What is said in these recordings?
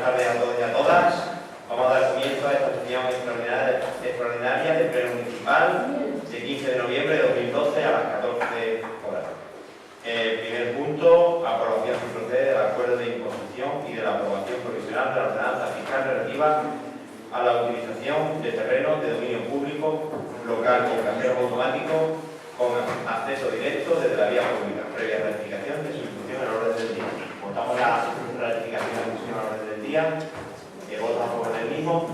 tardes a todos y a todas. Vamos a dar comienzo a esta sesión extraordinaria del Pleno Municipal de 15 de noviembre de 2012 a las 14 horas. Primer punto, aprobación sin proceder del acuerdo de imposición y de la aprobación provisional de la ordenanza fiscal relativa a la utilización de terrenos de dominio público local con cajeros automáticos con acceso directo desde la vía pública, previa ratificación de su inclusión en el orden del día. Votamos la ratificación de la inclusión en el orden del día. ¿Votos a favor del mismo?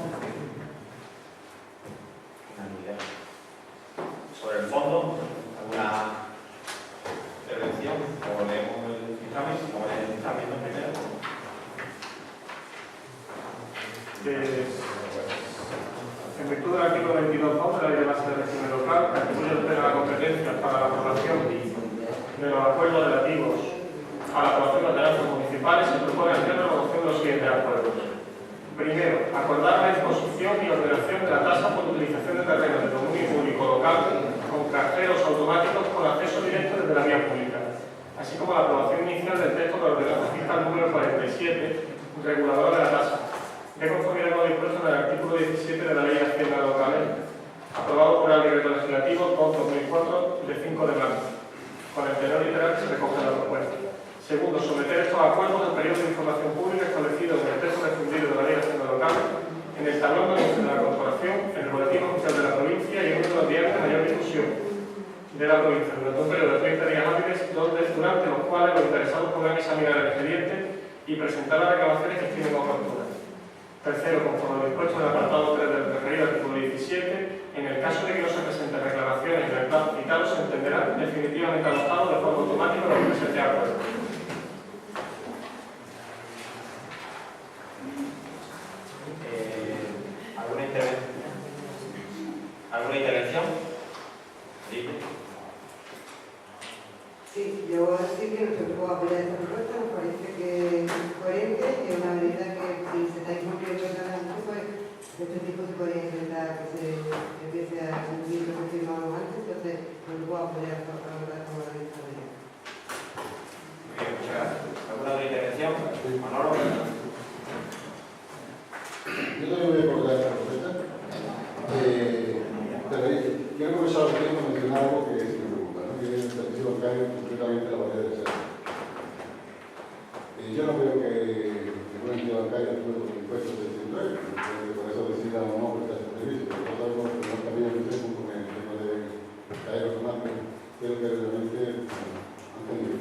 Unanimidad. Sobre el fondo, ¿alguna intervención? ¿O leemos el dictamen? ¿Cómo leemos el dictamen primero? En virtud del artículo 22.2 de la Ley de Base de Régimen Local, que atribuye el Pleno la competencia para la aprobación de los acuerdos relativos a la aprobación de ordenanzas municipales, se propone al Pleno la adopción de los siguientes acuerdos. Primero, acordar la imposición y ordenación de la tasa por utilización de terrenos de dominio público local con cajeros automáticos con acceso directo desde la vía pública, así como la aprobación inicial del texto de la ordenanza fiscal número 47, reguladora de la tasa, de conformidad con lo dispuesto en el artículo 17 de la Ley de Hacienda Locales, aprobado por el Decreto Legislativo 2004 de 5 de marzo, con el tenor literal que se recoge en la propuesta. Segundo, someter estos acuerdos al periodo de información pública establecido en el texto refundido de la Ley de Hacienda Local, en el tablón de anuncios de la corporación, en el boletín oficial de la provincia y en uno de los diarios de mayor difusión de la provincia, durante un periodo de 30 días hábiles, durante los cuales los interesados podrán examinar el expediente y presentar las reclamaciones que estimen oportunas. Tercero, conforme a lo dispuesto en el apartado 3 del referido artículo 17, en el caso de que no se presenten reclamaciones en el plazo citado, se entenderá definitivamente adoptado de forma automática los presentes acuerdos. ¿Alguna intervención? ¿Sí? Sí, yo voy a decir que nosotros vamos a apoyar esta propuesta, nos parece que es coherente, que es una medida que si se está incumpliendo el reglamento, pues este tipo se podría intentar que se empiece a cumplir lo que firmamos antes, entonces nosotros vamos a apoyar esta medida. Bien, muchas gracias. ¿Alguna otra intervención? Manolo. Yo también voy a acordar esta propuesta. Quiero comenzar a mencionar algo que me preocupa, ¿no? Que es el servicio bancario, concretamente la barrera de reserva. Yo no creo que una entidad bancaria actúe con impuestos de central, que por eso decida o no prestar ese servicio, pero no sabemos que no cambian el tiempo con el tema de caer automático, pero que realmente han tenido.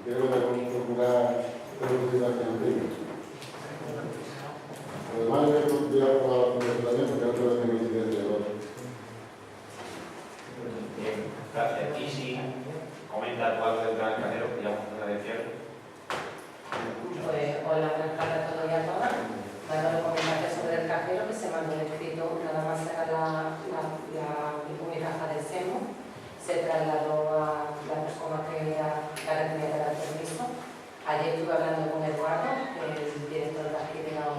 Creo que debemos procurar velocidad que no tenga. Además, yo voy a aprobar la también porque no creo que tenga incidencia de otro. Bien, gracias. Y si comenta tú algo del gran cajero, que ya vamos a decir. Pues, hola, buenas tardes a todos y a todas. Dando comentarios sobre el cajero, que se mandó escrito, nada más será la caja del SEMO, se trasladó a la persona que era la que tenía que dar el permiso. Ayer estuve hablando con Eduardo, el director de aquí de la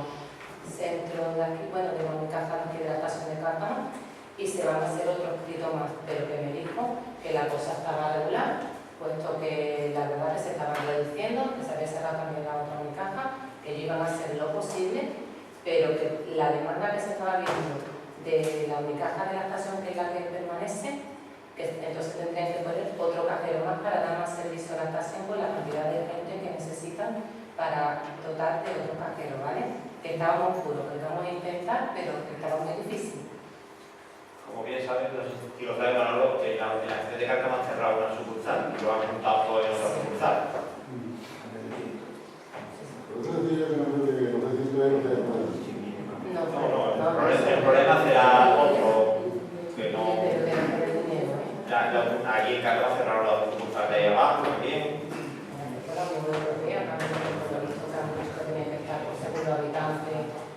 centro de aquí, bueno, de la Unicaja de la estación de Cártama, y se van a hacer otros escritos más, pero que me dijo que la cosa estaba regular, puesto que la verdad que se estaban reduciendo, que se había cerrado también la otra Unicaja, que ellos iban a hacer lo posible, pero que la demanda que se estaba viendo de la Unicaja de la estación, que es la que permanece, que entonces tendrían que poner otro cajero más para dar más servicio a la estación con la cantidad de gente que necesitan para dotar de otro cajero, ¿vale? Que estábamos puros, que lo vamos a intentar, pero que estaba muy difícil. Como bien saben, y lo sabe Manolo, que la estación de Cártama han cerrado una sucursal y lo han juntado todo en otra sucursal. Por eso decía que no creo que los 300 euros sean buenos. No, el problema será otro, que no... Allí en Cártama cerraron la sucursal de ahí abajo también.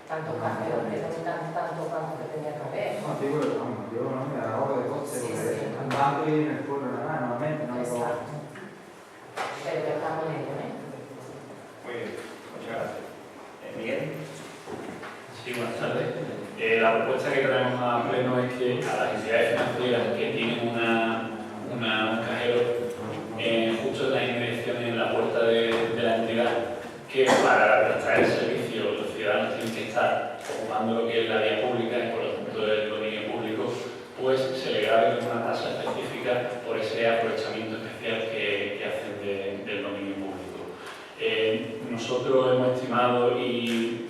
Tantos cajeros que no están tanto cuanto que tenía que haber. No, digo que no, yo no me ahorro de coste, porque andando y en el pueblo nada más, normalmente, no lo... Exacto. Pero que estamos en ello, ¿eh? Muy bien, muchas gracias. Miguel. Sí, buenas tardes. La propuesta que traemos a pleno es que a las entidades financieras que tienen un cajero justo en las inmediaciones en la puerta de la entidad, que para prestar el servicio ciudadanos tienen que estar ocupando lo que es la vía pública y por lo tanto el dominio público, pues se le grabe con una tasa específica por ese aprovechamiento especial que hacen del dominio público. Nosotros hemos estimado y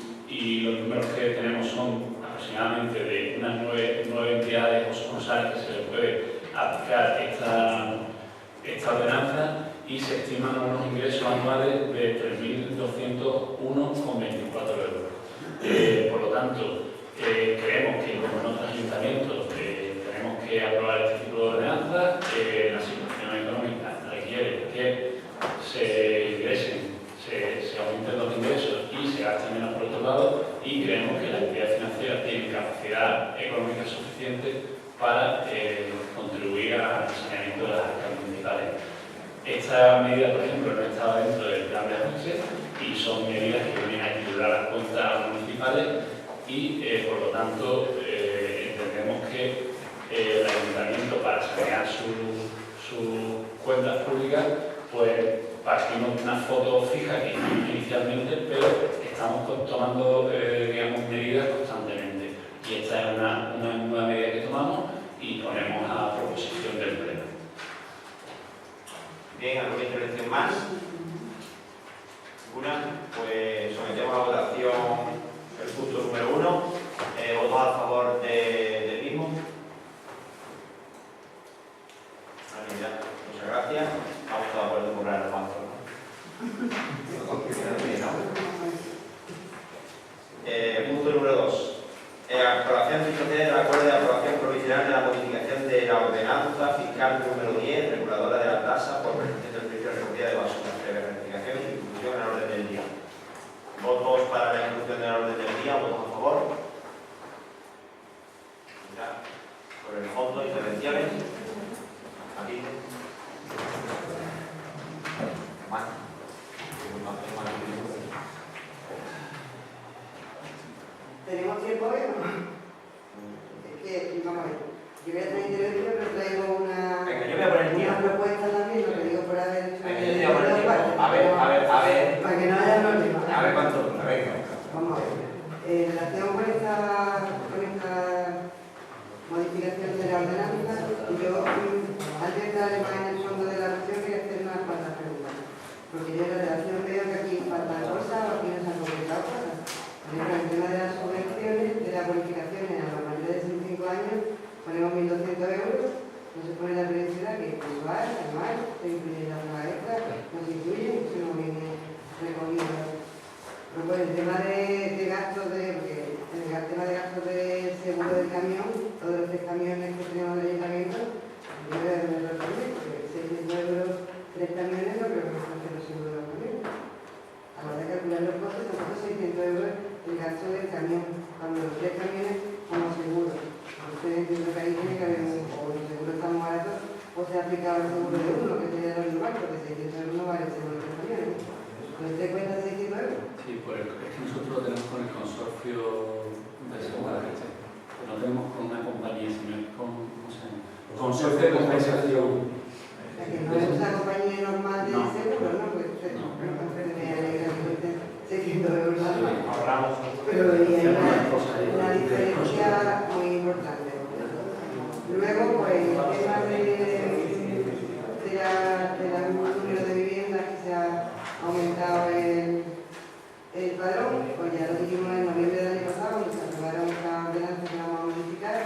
los números que tenemos son aproximadamente de unas 9 entidades o sucursales que se les puede aplicar esta ordenanza, y se estiman unos ingresos anuales de 3.201,24 euros. Por lo tanto, creemos que como en otros ayuntamientos tenemos que aprobar este tipo de ordenanza. La situación económica requiere que se ingresen, se aumenten los ingresos y se gasten menos por otro lado, y creemos que la entidad financiera tiene capacidad económica suficiente para contribuir al saneamiento de las arcas municipales. Esta medida, por ejemplo, no estaba dentro del plan de ajuste y son medidas que vienen a equilibrar las cuentas municipales y, por lo tanto, entendemos que el ayuntamiento, para sanear sus cuentas públicas, pues partimos de una foto fija que hicimos inicialmente, pero estamos tomando digamos, medidas constantemente. Y esta es una nueva medida que tomamos y ponemos a proposición del Pleno. Bien, ¿alguna intervención más? ¿Ninguna? Pues sometemos a votación el punto número 1. ¿Votos a favor del mismo? Muchas gracias. Estamos todos de acuerdo con el avanzo, ¿no? Punto número 2. Aprobación del acuerdo de aprobación provisional de la modificación de la ordenanza fiscal número 10, reguladora de la tasa por presentación del precio de recogida de basura, previa rectificación y inclusión en el orden del día. ¿Votos para la inclusión en el orden del día? ¿Votos a favor? Ya. Por el fondo, intervenciones. Aquí. Más. ¿Tenemos tiempo hoy o no? Es que, vamos a ver, yo voy a tener intervención, pero traigo una propuesta también, lo que digo por haber hecho. A ver. Para que no haya problema. A ver cuánto. A ver. Vamos a ver. En relación con esta modificación de la ordenanza, yo, antes de entrar más en el fondo de la cuestión, quería hacer unas cuantas preguntas. Porque yo en la relación veo que aquí faltan cosas o aquí no se han completado cosas. Por ejemplo, el tema de las subvenciones, de las bonificaciones a los mayores de 65 años, ponemos 1.200 euros, no se pone la periodicidad que es mensual, anual, se incluye la paga extra, no se incluye, eso no viene recogido. Pero bueno, el tema de gastos porque en el tema de gastos de seguro del camión, todos los 3 camiones que tenemos del ayuntamiento, yo voy a ver los camiones, porque 600 euros 3 camiones no creo que nos hace los seguros de los camiones. A la hora de calcular los costes, nosotros 600 euros el gasto del camión, cuando los 3 camiones como seguro. Entonces entiendo que ahí tiene que haber o los seguros están baratos o se ha aplicado el seguro de uno, que sería el lugar, porque 600 euros no vale el seguro de los camiones. ¿Entonces te cuesta 600 euros? Sí, es que nosotros lo tenemos con el consorcio de seguridad. No tenemos con una compañía, sino con, ¿cómo se llama? Consorcio de compensación. O sea, que no es una compañía normal de seguro, ¿no? Pues me alegra que cueste 600 euros más. Ahorramos. Pero hay una diferencia muy importante. Luego, pues, el tema del número de viviendas que se ha aumentado el padrón, pues ya lo dijimos en noviembre del año pasado, cuando se aprobaron esta ordenanza que vamos a modificar,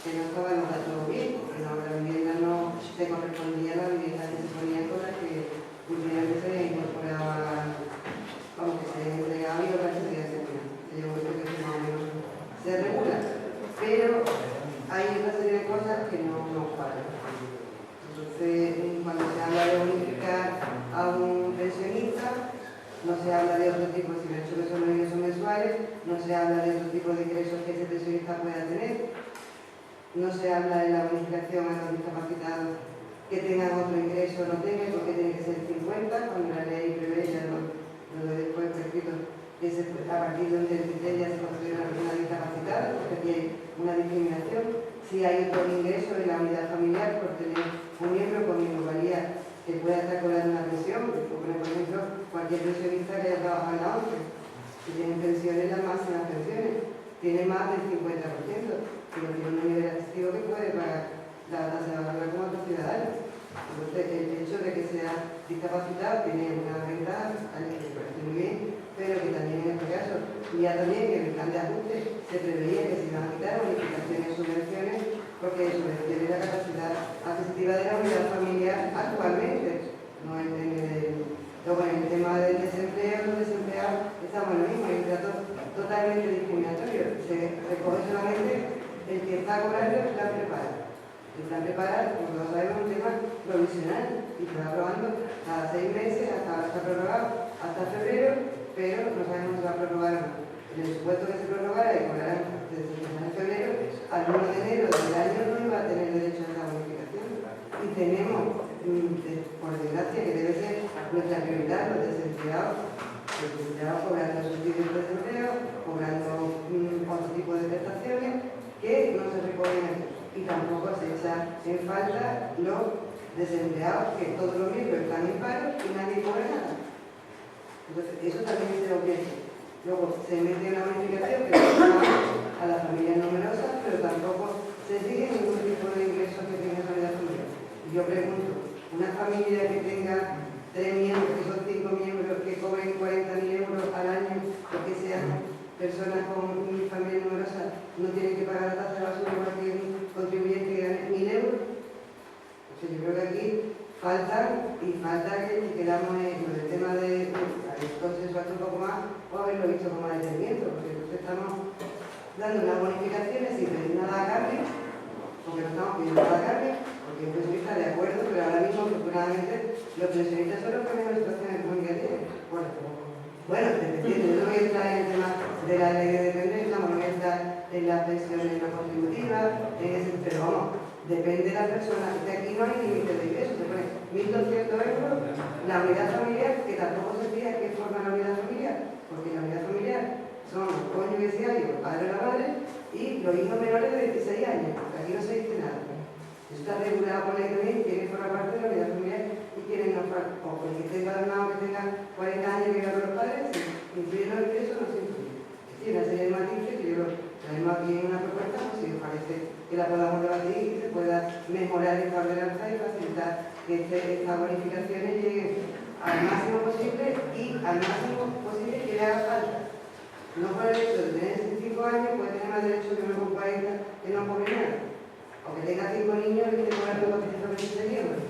que no estaba en los datos bien, porque no, la vivienda no se correspondía a la vivienda que se ponían con las que pudieran que se incorporaban, vamos, que se entregaba y otras que se hacían. Yo creo que eso más o menos se regula, pero hay otra serie de cosas que no nos cuadran. Entonces, cuando se habla de bonificar a un pensionista, no se habla de otro tipo, si me he hecho que son los ingresos mensuales, no se habla de otro tipo de ingresos que ese pensionista pueda tener, no se habla de la bonificación a los discapacitados que tengan otro ingreso o no tengan, porque tiene que ser 50, cuando la ley prevé, ya lo después prescrito, que a partir de un 33 ya se considera una discapacidad, porque aquí hay una discriminación. Si hay otro ingreso en la unidad familiar por tener un miembro con minusvalía que pueda estar cobrando una pensión, por ejemplo, cualquier pensionista que haya trabajado en la ONCE, que tienen pensiones, las máximas pensiones, tienen más del 50%, pero tiene un nivel adquisitivo que puede pagar la tasa de basura como otros ciudadanos. Entonces, el hecho de que sea discapacitado tiene una ventaja, que parece muy bien, pero que también en este caso, ya también que en el plan de ajuste se preveía que se iban a quitar bonificaciones y subvenciones, porque subvenciones la capacidad adquisitiva de la unidad familiar actualmente, no luego en el tema del desempleo, los desempleados estamos en lo mismo, hay un trato totalmente discriminatorio, se recoge solamente el que está cobrando el plan prepara. El plan prepara, como todos sabemos, un tema provisional y se va aprobando cada 6 meses, hasta ahora está prorrogado hasta febrero, pero no sabemos si va a prorrogar o no. En el supuesto que se prorrogara y cobrarán desde el 1 de febrero, al 1 de enero del año no iba a tener derecho a esa bonificación. Y tenemos, por desgracia, que debe ser nuestra prioridad, los desempleados cobrando subsidios de desempleo, cobrando otro tipo de prestaciones que no se recogen aquí. Y tampoco se echa en falta los desempleados, que todos los miembros están en paro y nadie cobra nada. Entonces, eso también se lo piensa. Luego se mete una bonificación que no a las familias numerosas, pero tampoco se sigue ningún tipo de ingresos que tenga esa unidad familiar. Y yo pregunto, una familia que tenga 3 miembros, que son 5 miembros, que cobren 40.000 euros al año, o que sean personas con familia numerosa, no tienen que pagar la tasa de basura igual que un contribuyente que gane 1.000 euros. O sea, yo creo que aquí falta que quedamos en el tema de consensuar un poco más o haberlo visto con más detenimiento, porque entonces estamos dando unas bonificaciones sin pedir nada a cambio, porque no estamos pidiendo nada a cambio, porque el pensionista de acuerdo, pero ahora mismo, afortunadamente, los pensionistas son los que menos situación económica tienen. Bueno, dependiendo, yo no voy a entrar en el tema de la ley de dependencia, no voy a entrar en las pensiones no contributivas, pero vamos, depende de la persona. Aquí no hay límite de ingresos, se pone 1.200 euros la unidad familiar, que tampoco se fija qué forma la unidad familiar, porque la unidad familiar son los cónyuges diarios, el padre o la madre, y los hijos menores de 16 años, porque aquí no se dice nada. Eso está regulado por la ley también, quieren formar parte de la unidad familiar y quieren no formar, o el que tenga hermano que tenga 40 años y viva con los padres, si incluyen los ingresos, no se incluye. Tiene una serie de matices que yo traemos aquí en una propuesta, pues si os parece que la podamos debatir y que se pueda mejorar esta ordenanza y facilitar que estas bonificaciones lleguen al máximo posible y al máximo posible que le haga falta. No por el hecho de tener 65 años, puede tener más derecho que uno con 40 que no cobre nada. O que tenga 5 niños y que cobrar 426 euros.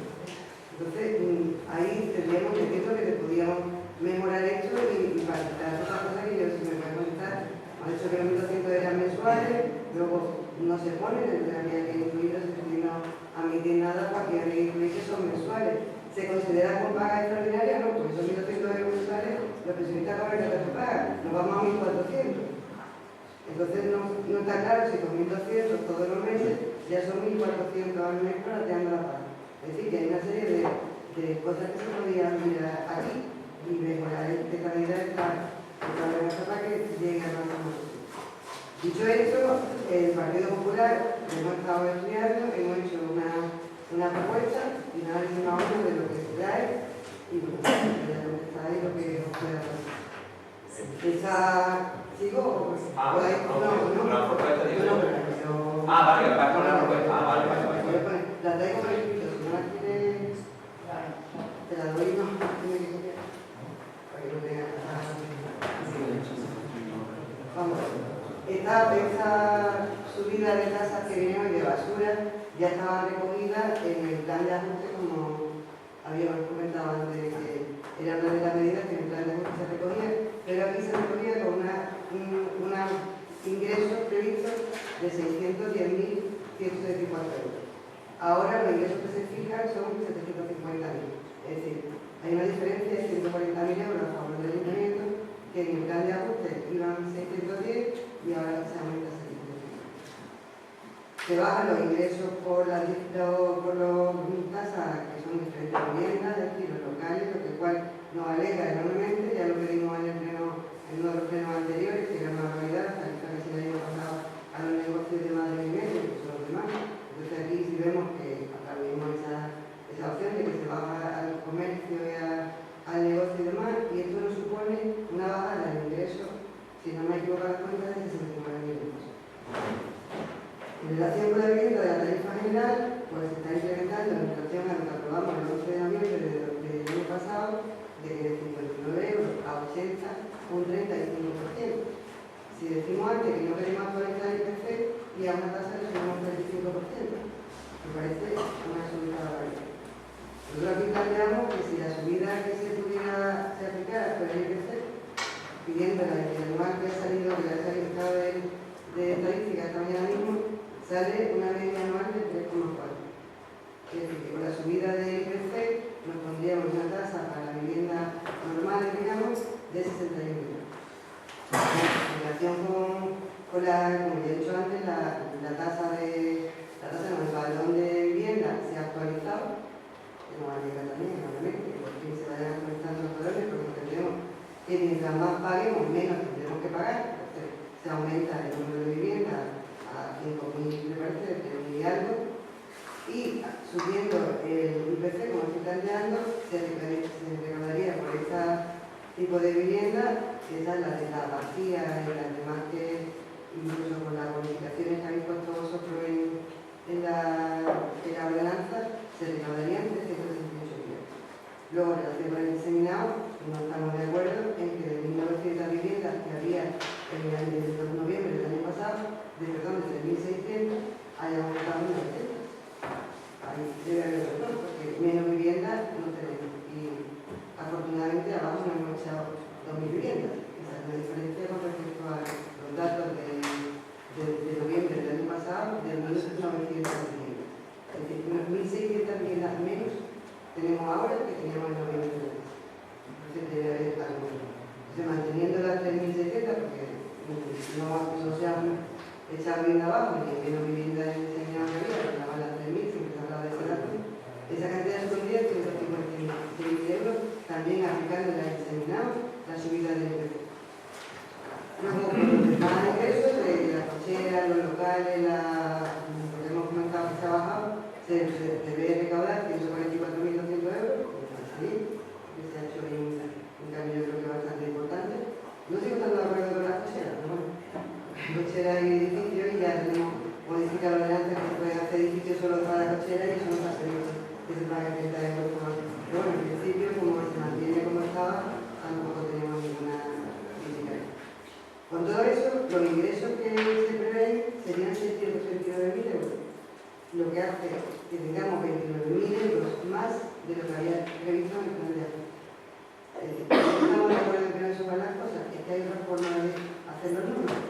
Entonces, ahí tendríamos que decir que podíamos mejorar esto y facilitar otras cosas que yo, si me voy a comentar, han dicho que los 1.200 eran mensuales, luego no se pone, había que incluirlos, si no admitir nada, para que incluir que son mensuales. ¿Se considera con paga extraordinaria? No, porque son 1.200 euros mensuales, los pensionistas cobran que se paga, nos vamos a 1.400. Entonces no está claro si con 1.200 todos los meses ya son 1.400 al mes planteando la paga. Es decir, que hay una serie de cosas que se podían mirar aquí y mejorar de calidad esta para que llegue a máximo. Dicho esto, el Partido Popular hemos estado estudiando, hemos hecho una propuesta y un análisis más o menos de lo que se trae y bueno, ya está ahí lo que os pueda pasar. ¿Sigo o pues? Una propuesta de no, vale, va con la propuesta. Vale. La traigo por escrito, si no la quieres, te la doy, no, tiene que copiar. Para que no tenga vamos, esta subida de tasas que vienen hoy de basura ya estaba recogida en el plan de ajuste, como habíamos comentado antes, que era una de las medidas que en el plan de ajuste se recogía, pero aquí se recogía con unos ingresos previstos de 610.174 euros. Ahora los ingresos que se fijan son 750.000. Es decir, hay una diferencia de 140.000 euros a favor del ayuntamiento, que en el plan de ajuste iban 610 y ahora se aumenta a 710. Se bajan los ingresos por las tasas que son diferentes viviendas, es decir, los locales, lo cual nos alegra enormemente, ya lo pedimos en uno de los plenos anteriores, que era una barbaridad, la tarifa que se le había pasado a los negocios de más de vivienda, que son los demás. Entonces aquí sí vemos que aplaudimos esa opción de que se baja al comercio y al negocio y demás, y esto nos supone una baja del ingreso equivocar las cuentas, de 69.000 euros. En relación con la vivienda de la tarifa general, pues se está incrementando en relación a lo que aprobamos el 11 de noviembre del año pasado, de que de 59 euros a 80, un 35%. Si decimos antes que no queremos actualizar el IPC y a una tasa de un 35%, me parece una absoluta barbaridad. Nosotros aquí planteamos que si la subida que se aplicara fuera el IPC, pidiendo la anual que ha salido de estadística esta mañana mismo, sale una media anual de 3,4. Es decir, que con la subida del IPC nos pondríamos una tasa para la vivienda normal, digamos, de 61 euros. En relación con la, como ya he dicho antes, la tasa del padrón de vivienda se ha actualizado, que no va a llegar también, obviamente, que por fin se vayan actualizando los padrones, porque entendemos que mientras más paguemos, menos tendremos que pagar. Entonces, se aumenta el número de viviendas a 5.000, me parece, 3.000 y algo, y subiendo el IPC, como estoy planteando, se recaudaría por este tipo de vivienda, esa es la de la vacía y las demás que, incluso con las bonificaciones que habéis puesto vosotros en la ordenanza, se recaudarían 368 euros. Luego, en relación con el diseminado, no estamos de acuerdo en que de 1.900 viviendas que había en el noviembre del año pasado, de 3.600, haya aumentado a 900. Ahí debe haber otro, porque menos viviendas no tenemos. Y afortunadamente abajo no hemos echado 2.000 viviendas. Esa es la diferencia con respecto a los datos de noviembre del año pasado, de 1.900 viviendas. Es decir, unas 1.600 viviendas menos tenemos ahora que teníamos en noviembre del año pasado. Entonces debe haber algo. Entonces, manteniendo las 3.600, porque no se han echado vivienda abajo, ni menos vivienda en el seminario que había, porque estaban las 3.000, siempre se hablaba de ese dato. Esa cantidad supondría 156.000 euros, también aplicando la diseminado, la subida del IPC. Luego, por los demás ingresos, de la cochera, los locales, lo que hemos comentado que se ha bajado, se debe recaudar 144.200 euros, que se ha hecho ahí un cambio, yo creo que bastante importante. No estoy contando de acuerdo con las cocheras, pero bueno, cochera y edificio, y ya tenemos modificado la ordenanza que se puede hacer edificios solo para la cochera y eso no pasa que se pague 30 euros por año. Pero bueno, en principio, como se mantiene como estaba, tampoco tenemos ninguna crítica. Con todo eso, los ingresos que se prevén serían 639.000 euros, lo que hace que tengamos 29.000 euros más de lo que había previsto en el plan de acción. No estamos de acuerdo en que no se van las cosas, es que hay otra forma de hacer los números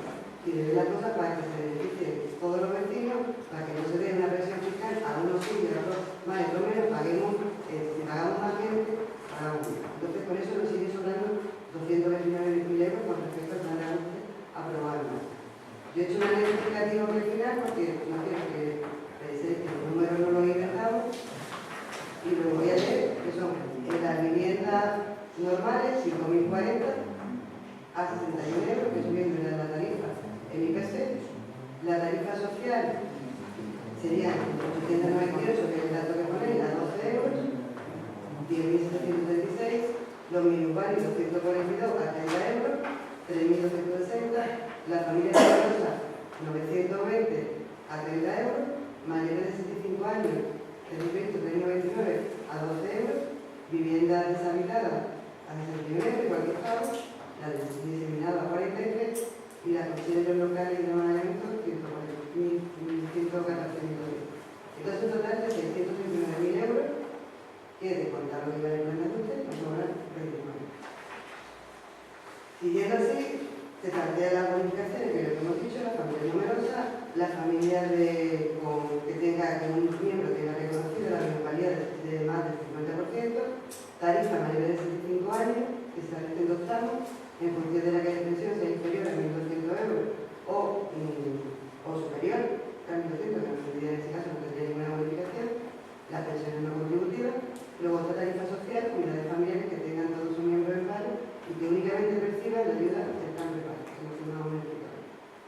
y de ver las cosas para que se beneficien todos los vecinos, para que no se dé una presión fiscal a unos sí y a otros más, y lo menos paguemos, si pagamos más gente, pagamos menos. Entonces, con eso nos sigue sobrando 229.000 euros con respecto al plan de ajuste aprobado. Yo he hecho una análisis explicativo al final porque no quiero que los números no los inventamos y lo voy a leer, que son en las viviendas normales 5.040 a 61 euros, que subiendo la tarifa en IPC. La tarifa social sería 898, que es el dato que ponéis, a 12 euros, 10.736, los minusválidos 142 a 30 euros, 3.260, la familia numerosa 920 a 30 euros, mayores de 65 años, el impuesto 399 a 12 euros, vivienda deshabitada a 69 euros, igual que estaba, la diseminada a 43 y la cocheras locales y de mantenimiento 114.000 euros. Entonces, un total de 639.000 euros que de contar lo que iba a plan de ajuste nos sobran 29. Siguiendo así, se plantea las bonificaciones, que es lo que hemos dicho, la familia numerosa, la familia que tenga, que un miembro tenga reconocido la minusvalía de más del 50%, tarifa mayor de 65 años, que se establece en 2 tramos, en función de la que la pensión sea inferior a 1.200 euros o superior a 1.200, que no tendría en ese caso, no tendría ninguna modificación, las pensiones no contributivas, luego otra tarifa social, unidades familiares que tengan todos sus miembros en paro y que únicamente perciban la ayuda del plan de paro, que no se nos modifica.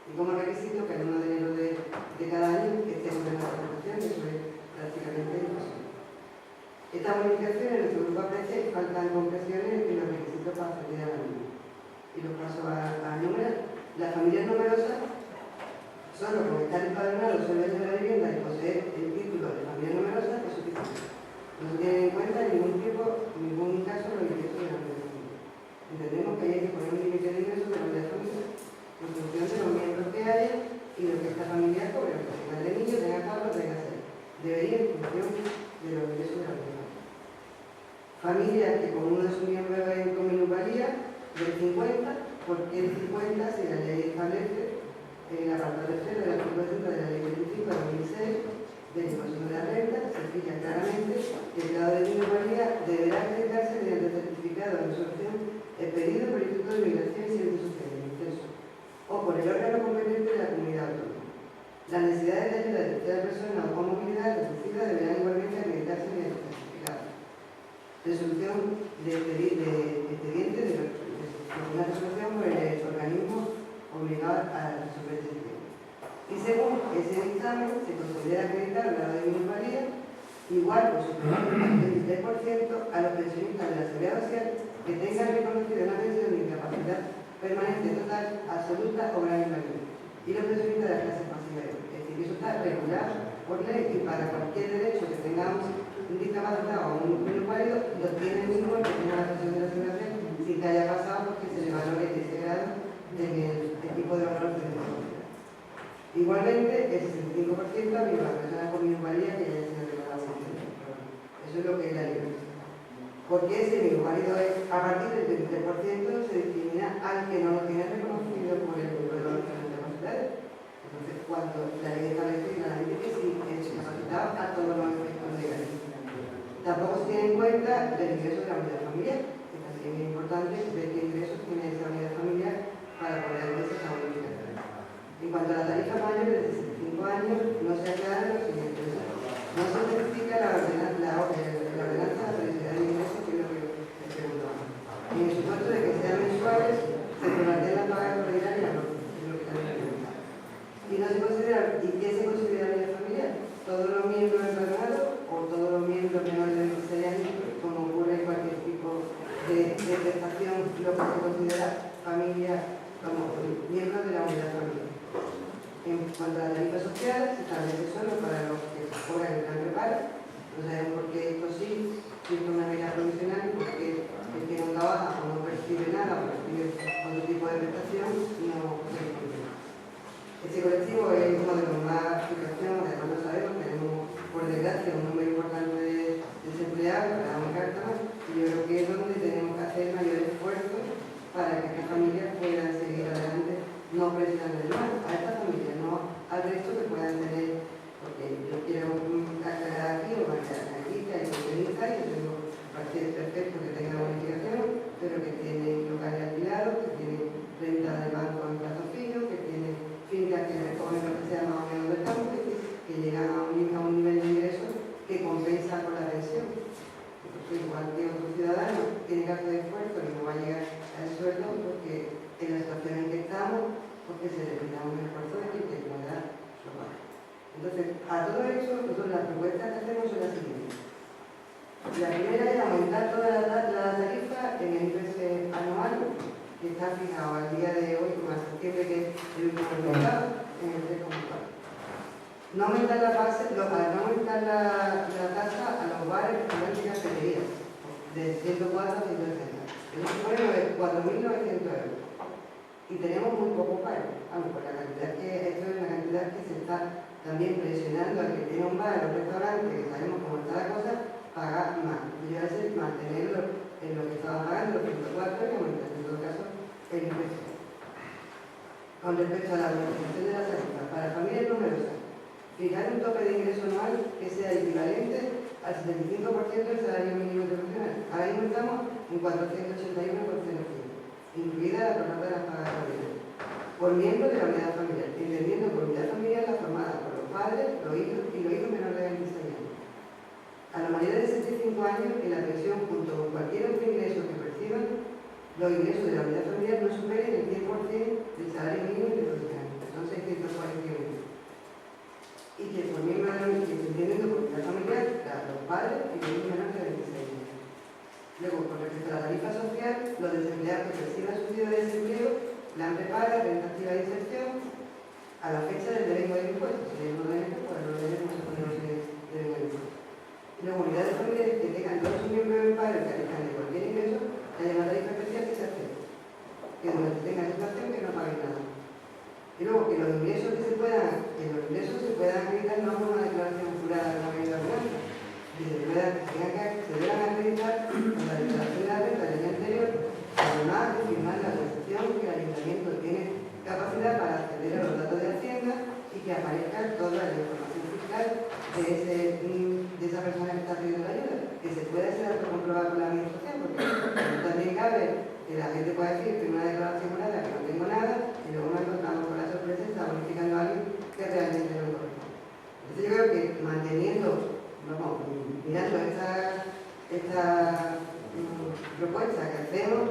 Y como requisito que el 1 de enero de cada año esté en la transformación, eso es prácticamente imposible. Estas modificaciones en nuestro grupo aprecia que faltan concreciones en los requisitos para acceder a la misma. Y los paso a enumerar. La familias numerosas, solo con estar empadronado, ser dueño de la vivienda y poseer el título de familia numerosa es suficiente. No se tiene en cuenta en ningún caso los ingresos de la familia. Entendemos que hay que poner un límite de ingresos de la familia en función de los miembros que haya y lo que esta familia cobre, que si más de niños tenga carros, tenga que hacer. Debería en función de los ingresos de la familia. Familias que con uno de sus miembros hay con minusvalía del 50, porque el 50 si la ley establece en el apartado tercero del artículo 30 de la ley 25 de 2006 de imposición de la renta, se fija claramente que el grado de minusvalía deberá acreditarse mediante certificado de resolución expedido por el Instituto de Migración y Servicios Sociales o por el órgano competente de la comunidad autónoma. Las necesidades de ayuda de tercera persona o con movilidad reducida deberán igualmente acreditarse mediante certificado. Resolución de expediente de una resolución por el organismo obligado a resolver este tema. Y según ese dictamen, se considera acreditar el grado de minusvalía igual o superior al 23% a los pensionistas de la Seguridad Social que tengan reconocida una pensión de incapacidad permanente total, absoluta o gran invalidez, y los pensionistas de las clases pasivas. Es decir, eso está regulado por ley y para cualquier derecho que tengamos un discapacitado o un minusválido, lo tiene el mismo el que tenga la pensión de la Seguridad Social sin que haya pasado porque se le valore ese grado en el tipo de valor que tenemos. Igualmente, el 65% a las personas con minusvalía que ya han sido declaradas. Eso es lo que es la ley. Porque ese minusválido es, a partir del 23% se discrimina al que no lo tiene reconocido por el grupo de los discapacitados. Entonces, cuando la ley establece claramente que sí, es discapacitado a todos los efectos legales. Tampoco se tiene en cuenta el ingreso de la unidad familiar, que también es importante ver qué ingresos tiene esa unidad familiar para poder hacer esa bonificación. En cuanto a la tarifa mayor de 65 años, no se aclara lo siguiente. No se especifica la ordenanza de la felicidad de ingresos, que es lo que les preguntaba. En el supuesto de que sean mensuales, se plantean las pagas ordinarias, no, es lo que también preguntaba. Y no se considera, ¿y qué se considera unidad familiar? Todos los miembros empadronados o todos los miembros menores de 26 años, como ocurre en cualquier tipo de prestación, lo que se considera familia como miembros de la unidad familiar. En cuanto a la tarifa social, se establece solo para los que cobran el plan preparo. No sabemos por qué esto sí, si es una medida provisional, porque el que no trabaja o no percibe nada o percibe otro tipo de prestación, no se incluye. Ese colectivo es uno de los más situación, además lo sabemos, tenemos por desgracia un número importante de desempleados, para una carta más, y yo creo que es donde tenemos que hacer mayor esfuerzo para que estas familias puedan seguir adelante, no presionando más a estas familias, no al resto que puedan tener, porque yo quiero aclarar aquí o marcar aquí que hay pensionistas, yo tengo pacientes perfectos que tengan bonificación, pero que tienen locales alquilados, que tienen renta de banco en plazo fijo, que tienen fincas que recogen lo que sea más o menos del campo, que llegan a un nivel de ingresos que compensa con la pensión. Entonces, igual que otros ciudadanos tienen que hacer esfuerzo y no va a llegar al sueldo porque en la situación en que estamos, porque se le brinda un esfuerzo de que pueda soportar. Entonces, a todo eso, nosotros las propuestas que hacemos son las siguientes. La primera es aumentar toda la tarifa en el IPC anual, que está fijado al día de hoy, como a septiembre, que es el último mercado, en el 3,4. No aumentar la base, no aumentar la tasa a los bares, restaurantes y cafeterías, de 104 a 160. Eso supone 4.900 euros. Y tenemos muy pocos bares. Vamos, por la cantidad que, esto es una cantidad que se está también presionando al que tiene un bar o un restaurante, que sabemos cómo está la cosa, pagar más. Y a veces mantenerlo en lo que estaban pagando, los 104, y aumentar en todo caso el impuesto. Con respecto a la bonificación de la tarifa, para familias numerosas, fijar un tope de ingreso anual que sea equivalente al 75% del salario mínimo internacional. Ahora mismo estamos en 481,05, incluida la prórroga de las pagas ordinarias, por miembro de la unidad familiar, entendiendo por unidad familiar la formada por los padres, los hijos y los hijos menores de 26 años. A la mayoría de 65 años, en la pensión, junto con cualquier otro ingreso que perciban, los ingresos de la unidad familiar no superen el 100% del salario mínimo internacional, que son 641. Y que por miembro de la entendiendo por unidad familiar, los padres y los hijos menores de 26 años. Luego, con respecto a la tarifa social, los desempleados que perciban subsidio de desempleo, plan prepara, renta activa de que durante tenga situación que no paguen nada. Y luego que los ingresos se puedan acreditar no con una declaración jurada de la medida orgánica, que se deban acreditar con la declaración de la renta del año anterior, además de firmar la autorización que el ayuntamiento tiene capacidad para acceder a los datos de Hacienda y que aparezca toda la información fiscal de esa persona que está pidiendo la ayuda, que se pueda ser autocomprobar por la administración, porque también cabe que la gente pueda decir que una declaración jurada que no tengo nada y luego nos encontramos con la sorpresa y está bonificando a alguien que realmente no corresponde. Entonces yo creo que manteniendo, mirando esta propuesta que hacemos,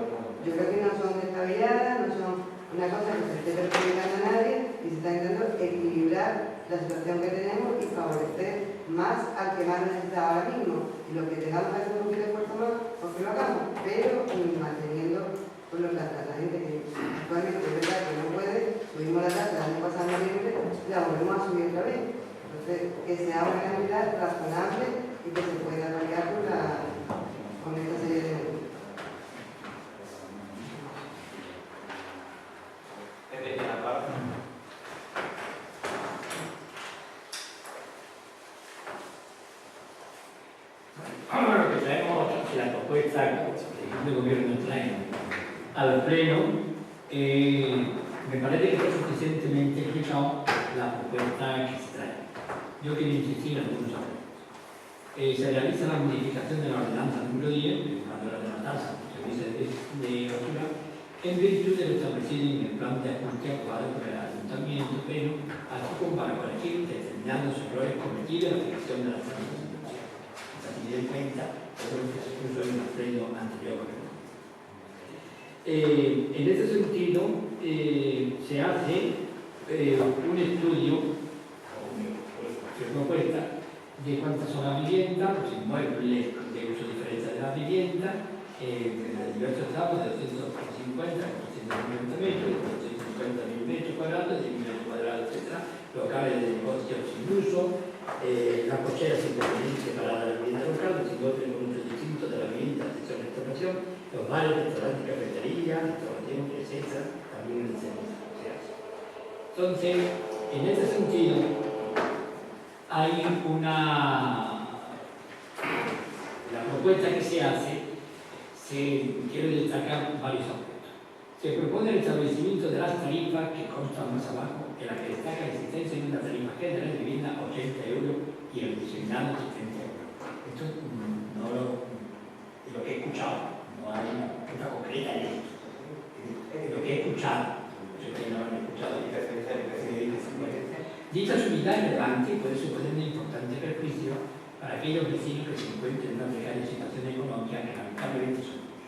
yo creo que no son descabelladas, no son una cosa que se esté perjudicando a nadie y se está intentando equilibrar la situación que tenemos y favorecer más al que más necesita ahora mismo. Y lo que tengamos que hacer un poquito de esfuerzo más, pues que lo hagamos, pero manteniendo con los datos. La gente que actualmente es verdad que no puede, subimos la tasa el año pasado en noviembre, la volvemos a subir otra vez. Entonces, que sea una cantidad razonable y que se pueda variar con esta serie de medidas. Ahora lo que traemos, la propuesta que el gobierno trae al pleno, me parece que está suficientemente explicado la propuesta que se trae. Yo quiero insistir en algunos aspectos. Se realiza la modificación de la ordenanza número 10, cuando de la tasa servicio de basura, en virtud de lo establecido en el plan de ajuste aprobado por el ayuntamiento, pero así como para corregir determinados errores cometidos en la aplicación de las tasas. En cuenta todo lo que se puso en el pleno anterior. En este sentido, se hace un estudio o una propuesta de cuántas son las viviendas, los inmuebles de uso diferencial de las viviendas, de diversos tramos, de 250 a 490 metros, de 250.000 metros cuadrados, de 1.000 metros cuadrados, etc., locales de negocios sin uso, las cocheras independientes para la vivienda local, los inmuebles con uso distinto de la vivienda de sección de restauración, los bares, restaurantes, cafeterías, restauración, etc., también el servicio se hace. Entonces, en este sentido, hay la propuesta que se hace, quiero destacar varios aspectos. Se propone el establecimiento de las tarifas que constan más abajo, en la que destaca la existencia de una tarifa general de vivienda a 80 euros y el designado 70 euros. Esto no es lo que he escuchado, no hay una propuesta concreta en esto. Es lo que he escuchado, no sé si no lo han escuchado. Dicha subida relevante puede suponer un importante perjuicio para aquellos vecinos que se encuentren en una precaria situación económica que lamentablemente son muchos.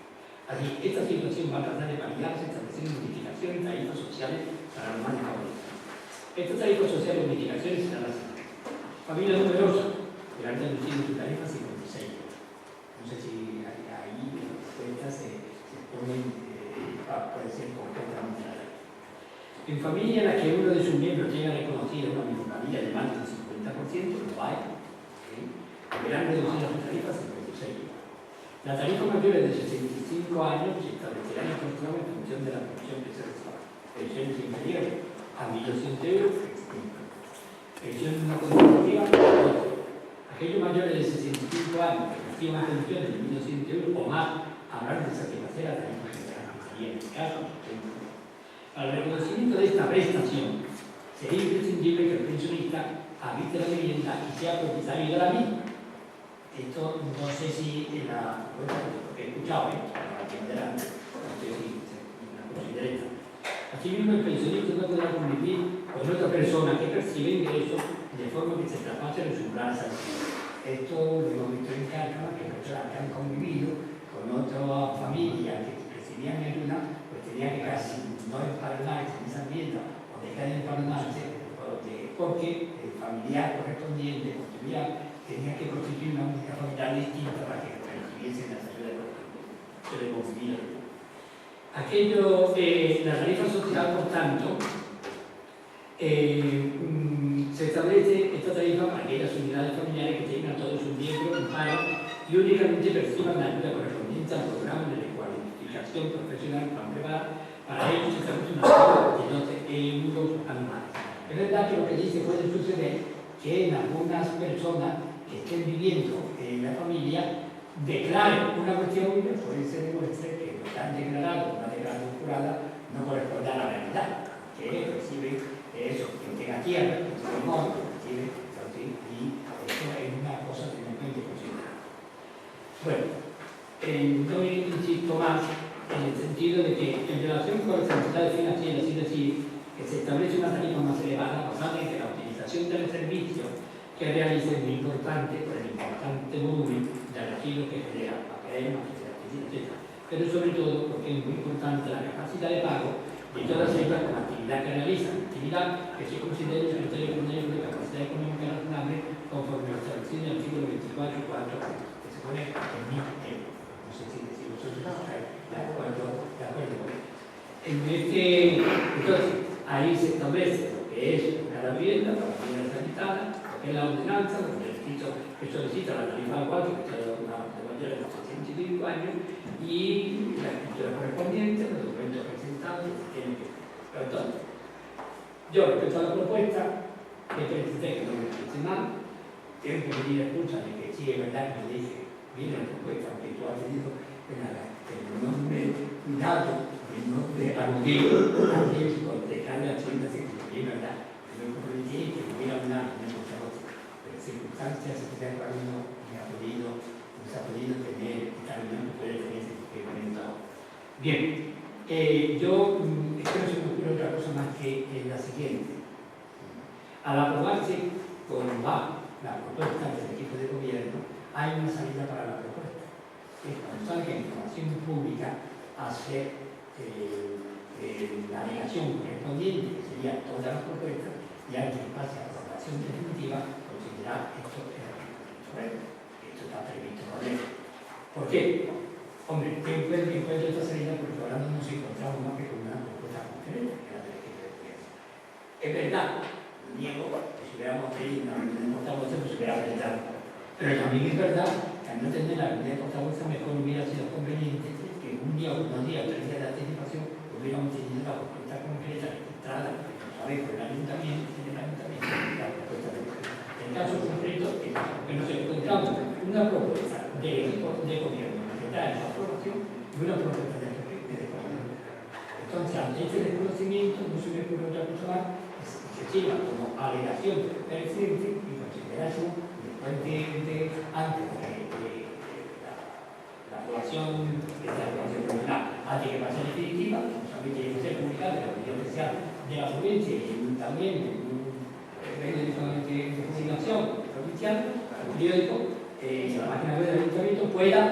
Así, esta situación va a tratar de paliarse estableciendo modificaciones y tarifas sociales para los más desfavorecidos. Estas tarifas sociales y modificaciones serán las siguientes. Familia numerosa, deberán reducir su tarifa a 56 euros. No sé si ahí las cuentas se ponen, puede ser completamente la ley. En familia en la que uno de sus miembros tenga reconocida una minusvalía de más del 50%, lo hay, deberán reducir su tarifa a 56 euros. La tarifa mayor de 65 años se establecerá en función de la pensión que se reciba. Pensiones inferiores a 1.200 euros, pensiones no contributivas, aquellos mayores de 65 años que reciban pensiones de 1.200 euros o más habrán de satisfacer la tarifa general. Y en este caso, para el reconocimiento de esta prestación, sería imprescindible que el pensionista habite la vivienda y sea propietario de la misma. Esto no sé si en la propuesta que he escuchado, para atenderán, no sé si la considera. Asimismo, el pensionista no podrá convivir con otra persona que percibe ingresos de forma que se traspase los umbrales sancionados. Esto lo hemos visto en Cárcama, que personas que han convivido con otra familia que recibían ayuda, pues tenían que casi no empadronarse en esa vivienda o dejar de empadronarse porque el familiar correspondiente tenía que constituir una única familiar distinta para que recibiesen las ayudas correspondientes. Se le confía. La tarifa social, por tanto, se establece esta tarifa para aquellas unidades familiares que tengan todos sus miembros en paro y únicamente perciban la ayuda correspondiente al programa de recualificación profesional para Es verdad que lo que dice puede suceder que en algunas personas que estén viviendo en la familia declaren una cuestión y después se demuestre que lo que han declarado, una declaración jurada, no corresponde a la realidad, que reciben eso, que tenga tierra, que tenga amor, que reciben, y eso es una cosa que no hay que considerar. Bueno, no insisto más en el sentido de que en relación con las entidades financieras, es decir, que se establece una tarifa más elevada basada en que la utilización del servicio que realicen es muy importante por el importante volumen de archivos que genera, papel, etc. Pero sobre todo porque es muy importante la capacidad de pago de todas ellas con la actividad que realizan, actividad que se considera el criterio de capacidad económica razonable conforme lo establecido en el artículo 24.4, que se pone en 1.000 euros. No sé si vosotros estáis de acuerdo con esto. Entonces, ahí se establece lo que es la vivienda para la vivienda habitada, lo que es la ordenanza, donde el escrito que solicita la tarifa 4, que está de mayor de 65 años, y la escritura correspondiente, los documentos presentados, que se tienen que. Pero entonces, yo respecto a la propuesta, que presenté, que no me parece mal, tengo que pedir excusa de que sí es verdad que me dice, viene la propuesta, aunque tú has tenido que no me cuidado, que no te aludido a contestarle a Chile, que es verdad, que no me comprometí, que me hubiera hablado, no muchas cosas, pero circunstancias especiales para uno me ha podido tener esta reunión que puede tener ese que he comentado. Bien, yo es que no se me ocurre otra cosa más que la siguiente. Al aprobarse con la propuesta del equipo de gobierno, hay una salida para la propuesta. Es cuando salga información pública a hacer la negación correspondiente, que sería todas las propuestas, y antes de pase a la aprobación definitiva, considerar esto correcto. Esto está previsto por ley. ¿Por qué? Hombre, encuentro esta salida porque ahora no nos encontramos más que con una propuesta concreta, que la del equipo de gobierno. Es verdad, niego que si hubiéramos pedido una reunión de portavoces no se hubiera presentado. Pero también es verdad que al no tener la reunión de portavoces mejor hubiera sido conveniente que un día, unos días, 3 días de anticipación hubiéramos tenido la propuesta concreta registrada, a ver, por el ayuntamiento, la propuesta de gobierno. En el caso concreto, que nos encontramos una propuesta del equipo de gobierno que trae su aprobación y una propuesta de gobierno. Entonces, ante este desconocimiento, no se me ocurre otra cosa más que se sirva como alegación del presidente y considerarse después antes de la aprobación de esta aprobación provisional, antes que pase definitiva, como sabéis, tiene que ser publicada en la opinión oficial de la provincia y también en un medio de comunicación provincial, el periódico, la máquina web del ayuntamiento pueda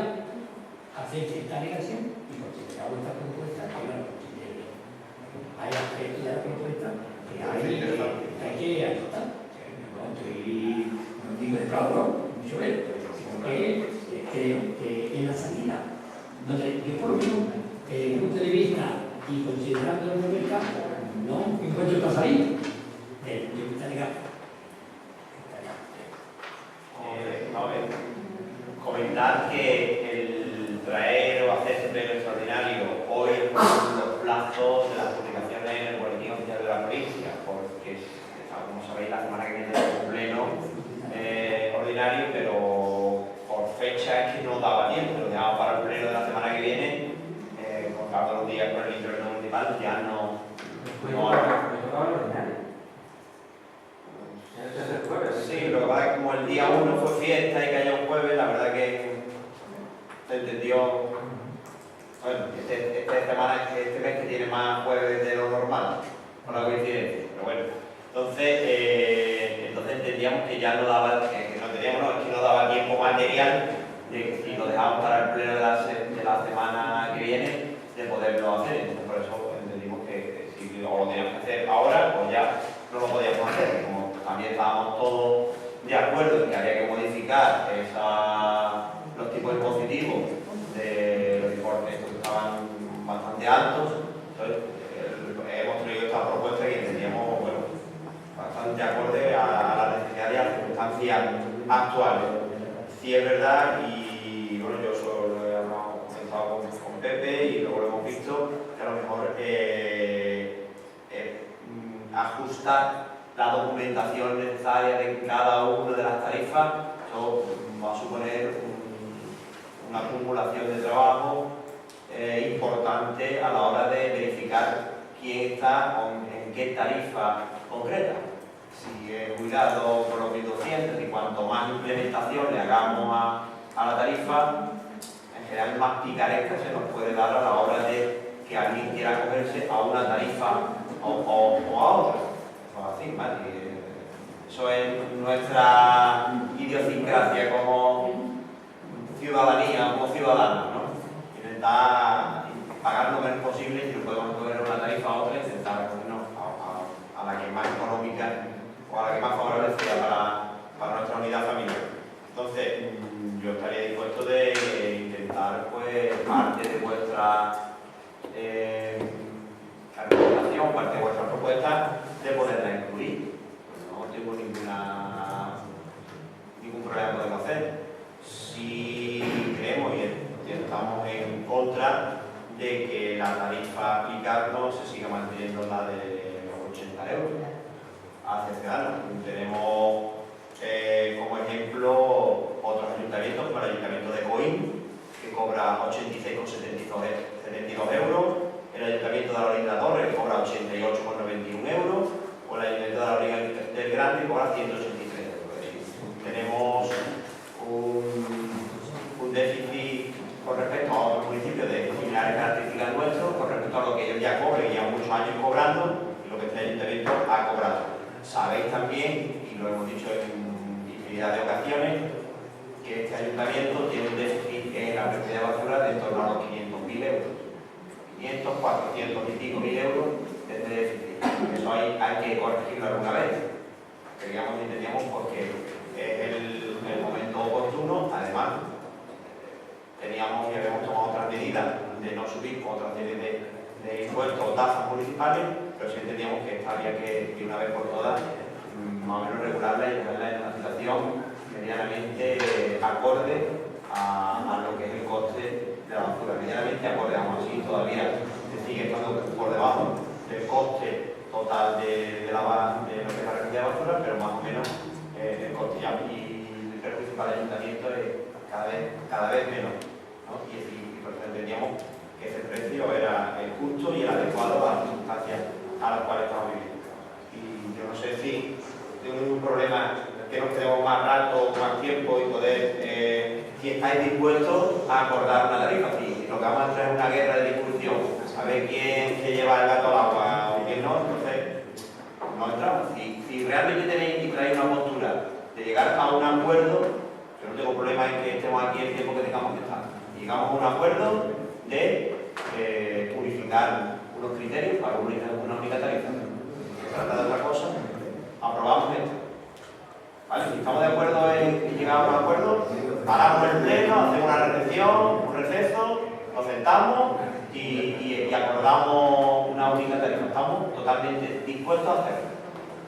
hacer esta alegación y considerar esta propuesta que la considere. Hay aspectos de la propuesta que hay que adoptar. No digo de bravo, mucho menos, sino que en la salida, donde yo por lo menos, desde el punto de vista y considerando el mercado, no encuentro esta salida de vista legal. Comentar que el traer o hacer este pleno extraordinario hoy los plazos de las publicaciones en el boletín oficial de la provincia, porque como sabéis la semana que viene es un pleno ordinario, pero por fecha es que no daba tiempo, lo dejamos para el pleno de la semana que viene, contando los días con el interno municipal, ya no sí, lo que pasa es que como el día 1 fue fiesta y que haya un jueves, la verdad que se entendió, bueno, este mes que tiene más jueves de lo normal, por la coincidencia, pero bueno, entonces entendíamos que ya no daba, que no daba tiempo material de que si lo dejábamos para el pleno de la semana que viene, de poderlo hacer, entonces por eso entendimos que si lo teníamos que hacer ahora, pues ya no lo podíamos hacer, como también estábamos todos de acuerdo en que había que modificar los tipos impositivos de los importes que estaban bastante altos, entonces hemos traído esta propuesta y entendíamos, bueno, bastante acorde a las necesidades y a las circunstancias actuales. Sí es verdad, y bueno, yo solo lo he comentado con Pepe y luego lo hemos visto, que a lo mejor ajustar la documentación necesaria de cada una de las tarifas, eso va a suponer una acumulación de trabajo importante a la hora de verificar quién está en qué tarifa concreta. Si es jubilado por los 1.200 y cuanto más implementación le hagamos a la tarifa, en general más picaresca se nos puede dar a la hora de que alguien quiera acogerse a una tarifa o a otra. Así, ¿vale? Eso es nuestra idiosincrasia como ciudadanía, como ciudadanos, ¿no? Intentar pagar lo menos posible y si podemos coger una tarifa a otra, intentar acogernos a la que más económica o a la que más favorable sea para nuestra unidad familiar. Entonces, yo estaría dispuesto de intentar, pues, parte de vuestra argumentación, parte de vuestra propuesta, de poderla incluir. No tengo ningún problema en poderlo hacer. Si creemos y estamos en contra de que la tarifa aplicable se siga manteniendo la de los 80 euros hacia ciudadanos. Tenemos como ejemplo otros ayuntamientos, como el ayuntamiento de Coín, que cobra 86,72 euros, el ayuntamiento de la Lorena Torres, que cobra 88,91 euros, o el ayuntamiento de la Lorena del Grande, que cobra 183 euros. Es decir, tenemos un déficit con respecto a otros municipios de similares características nuestros, con respecto a lo que ellos ya cobran y llevan muchos años cobrando, y lo que este ayuntamiento ha cobrado. Sabéis también, y lo hemos dicho en infinidad de ocasiones, que este ayuntamiento tiene un déficit en la recogida de basura de en torno a los 500.000 euros. 500, 400 y pico mil euros de déficit. Eso hay que corregirlo alguna vez. Creíamos y entendíamos porque es el momento oportuno. Además, teníamos y habíamos tomado otras medidas de no subir con otra serie de impuestos o tasas municipales, pero sí entendíamos que esta había que, de una vez por todas, más o menos regularla y ponerla en una situación medianamente acorde a lo que es el coste de la basura. Medianamente acorde, aún así todavía se sigue estando por debajo del coste total de lo que es la recogida de basura, pero más o menos el coste ya y el perjuicio para el ayuntamiento es cada vez menos, ¿no? Y por eso entendíamos que ese precio era el justo y el adecuado a las circunstancias a las cuales estamos viviendo. Y yo no sé si tengo ningún problema que nos quedemos más rato, más tiempo y poder, si estáis dispuestos a acordar una tarifa. Si lo que vamos a entrar es una guerra de discusión, a ver quién se lleva el gato al agua o quién no, entonces no entramos. Si realmente tenéis y traéis una postura de llegar a un acuerdo, yo no tengo problema en que estemos aquí el tiempo que tengamos que estar. Llegamos a un acuerdo de unificar unos criterios para una única tarifa. Se trata de otra cosa, aprobamos esto. ¿Vale? Si estamos de acuerdo en llegar a un acuerdo, paramos el pleno, hacemos una reflexión, un receso, nos sentamos y acordamos una única tarifa. Estamos totalmente dispuestos a hacerlo.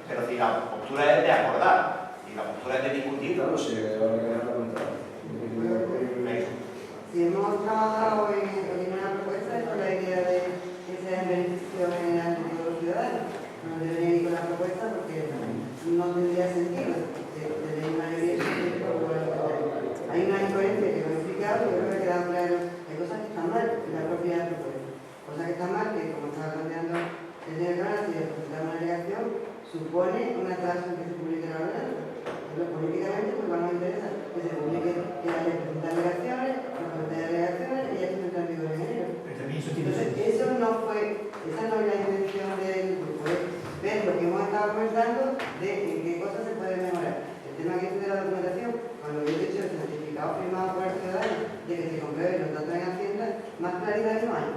Pero si la postura es de acordar y la postura es de discutir, no sé, ahora que la pregunta. Si hemos trabajado en una propuesta es con la idea de que sea en beneficio general de todos los ciudadanos. No debería ir con la propuesta porque no tendría sentido. Tenéis mayoría hay una incoherencia que no he explicado y yo creo que ha quedado claro. Hay cosas que están mal en la propia propuesta. Cosas que están mal que, como estaba planteando el señor Canal, si presentar una alegación, supone un atraso en que se publique la ordenanza. Pero políticamente pues igual nos interesa que se publique, que haya presentar alegaciones, y ya se entra en vigor en enero. Entonces, eso no fue, esa no es la intención del grupo, es ver lo que hemos estado comentando de en qué cosas se puede mejorar. El tema que es de la documentación, cuando yo he dicho el certificado firmado por el ciudadano de que se compruebe los datos en Hacienda, más claridad no hay.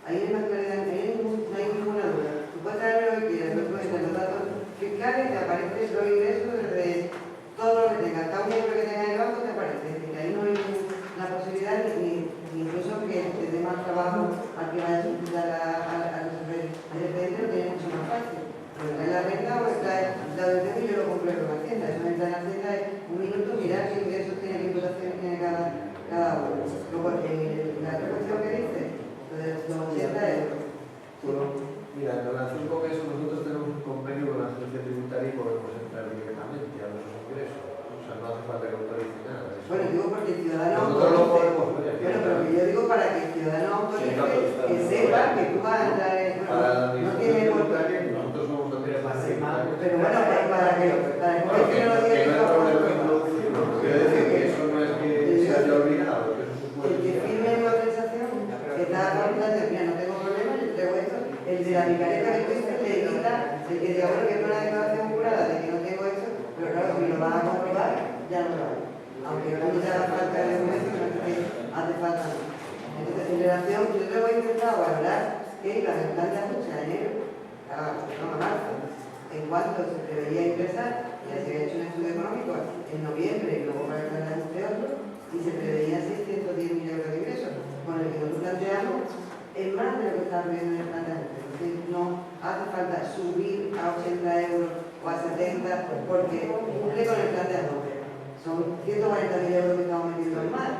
Ahí no hay más claridad, ahí no hay ninguna duda. Tú puedes traer lo que quieras, tú puedes traer los datos fiscales, te aparecen los ingresos desde todo lo que tengas, cada un miembro que tenga en el banco te aparece. Es decir, ahí no hay la posibilidad ni incluso que te dé más trabajo al que vaya a solicitar a los expedientes, lo tiene mucho más fácil. Pero trae la renta o trae la deducción y yo lo compruebo en Hacienda. Eso entra en Hacienda es un minuto, mirar qué ingresos tiene, qué imputaciones tiene cada uno. Luego, la otra cuestión que dice, los 80 euros. Bueno, mira, en relación con eso, nosotros tenemos un convenio con la agencia tributaria ciudadano autónomo que sepa que tú vas a entrar en... No tiene voluntario. Nosotros somos también Pero bueno, para que no lo diga quiero decir que eso no es que se haya obligado, que eso el que firme una autorización que está facultando, mira, no tengo problema, yo traigo esto, el de la picareta que tú dices le evita el que diga, bueno, que es una declaración jurada de que no tengo esto, pero claro, si lo vas a comprobar, ya no lo hago. Aunque no te haga falta el documento, no es que hace falta nada. Entonces, en relación, yo te voy a intentar valorar que la plan de ajuste a enero, a marzo, en cuanto se preveía ingresar, ya se había hecho un estudio económico en noviembre y luego para el plan de ajuste otro, y se preveía 610.000 euros de ingresos, con el que nosotros planteamos es más de lo que está previendo en el plan de ajuste. Entonces, no hace falta subir a 80 euros o a 70 porque cumple con el plan de ajuste. Son 140.000 euros que estamos metiendo en más.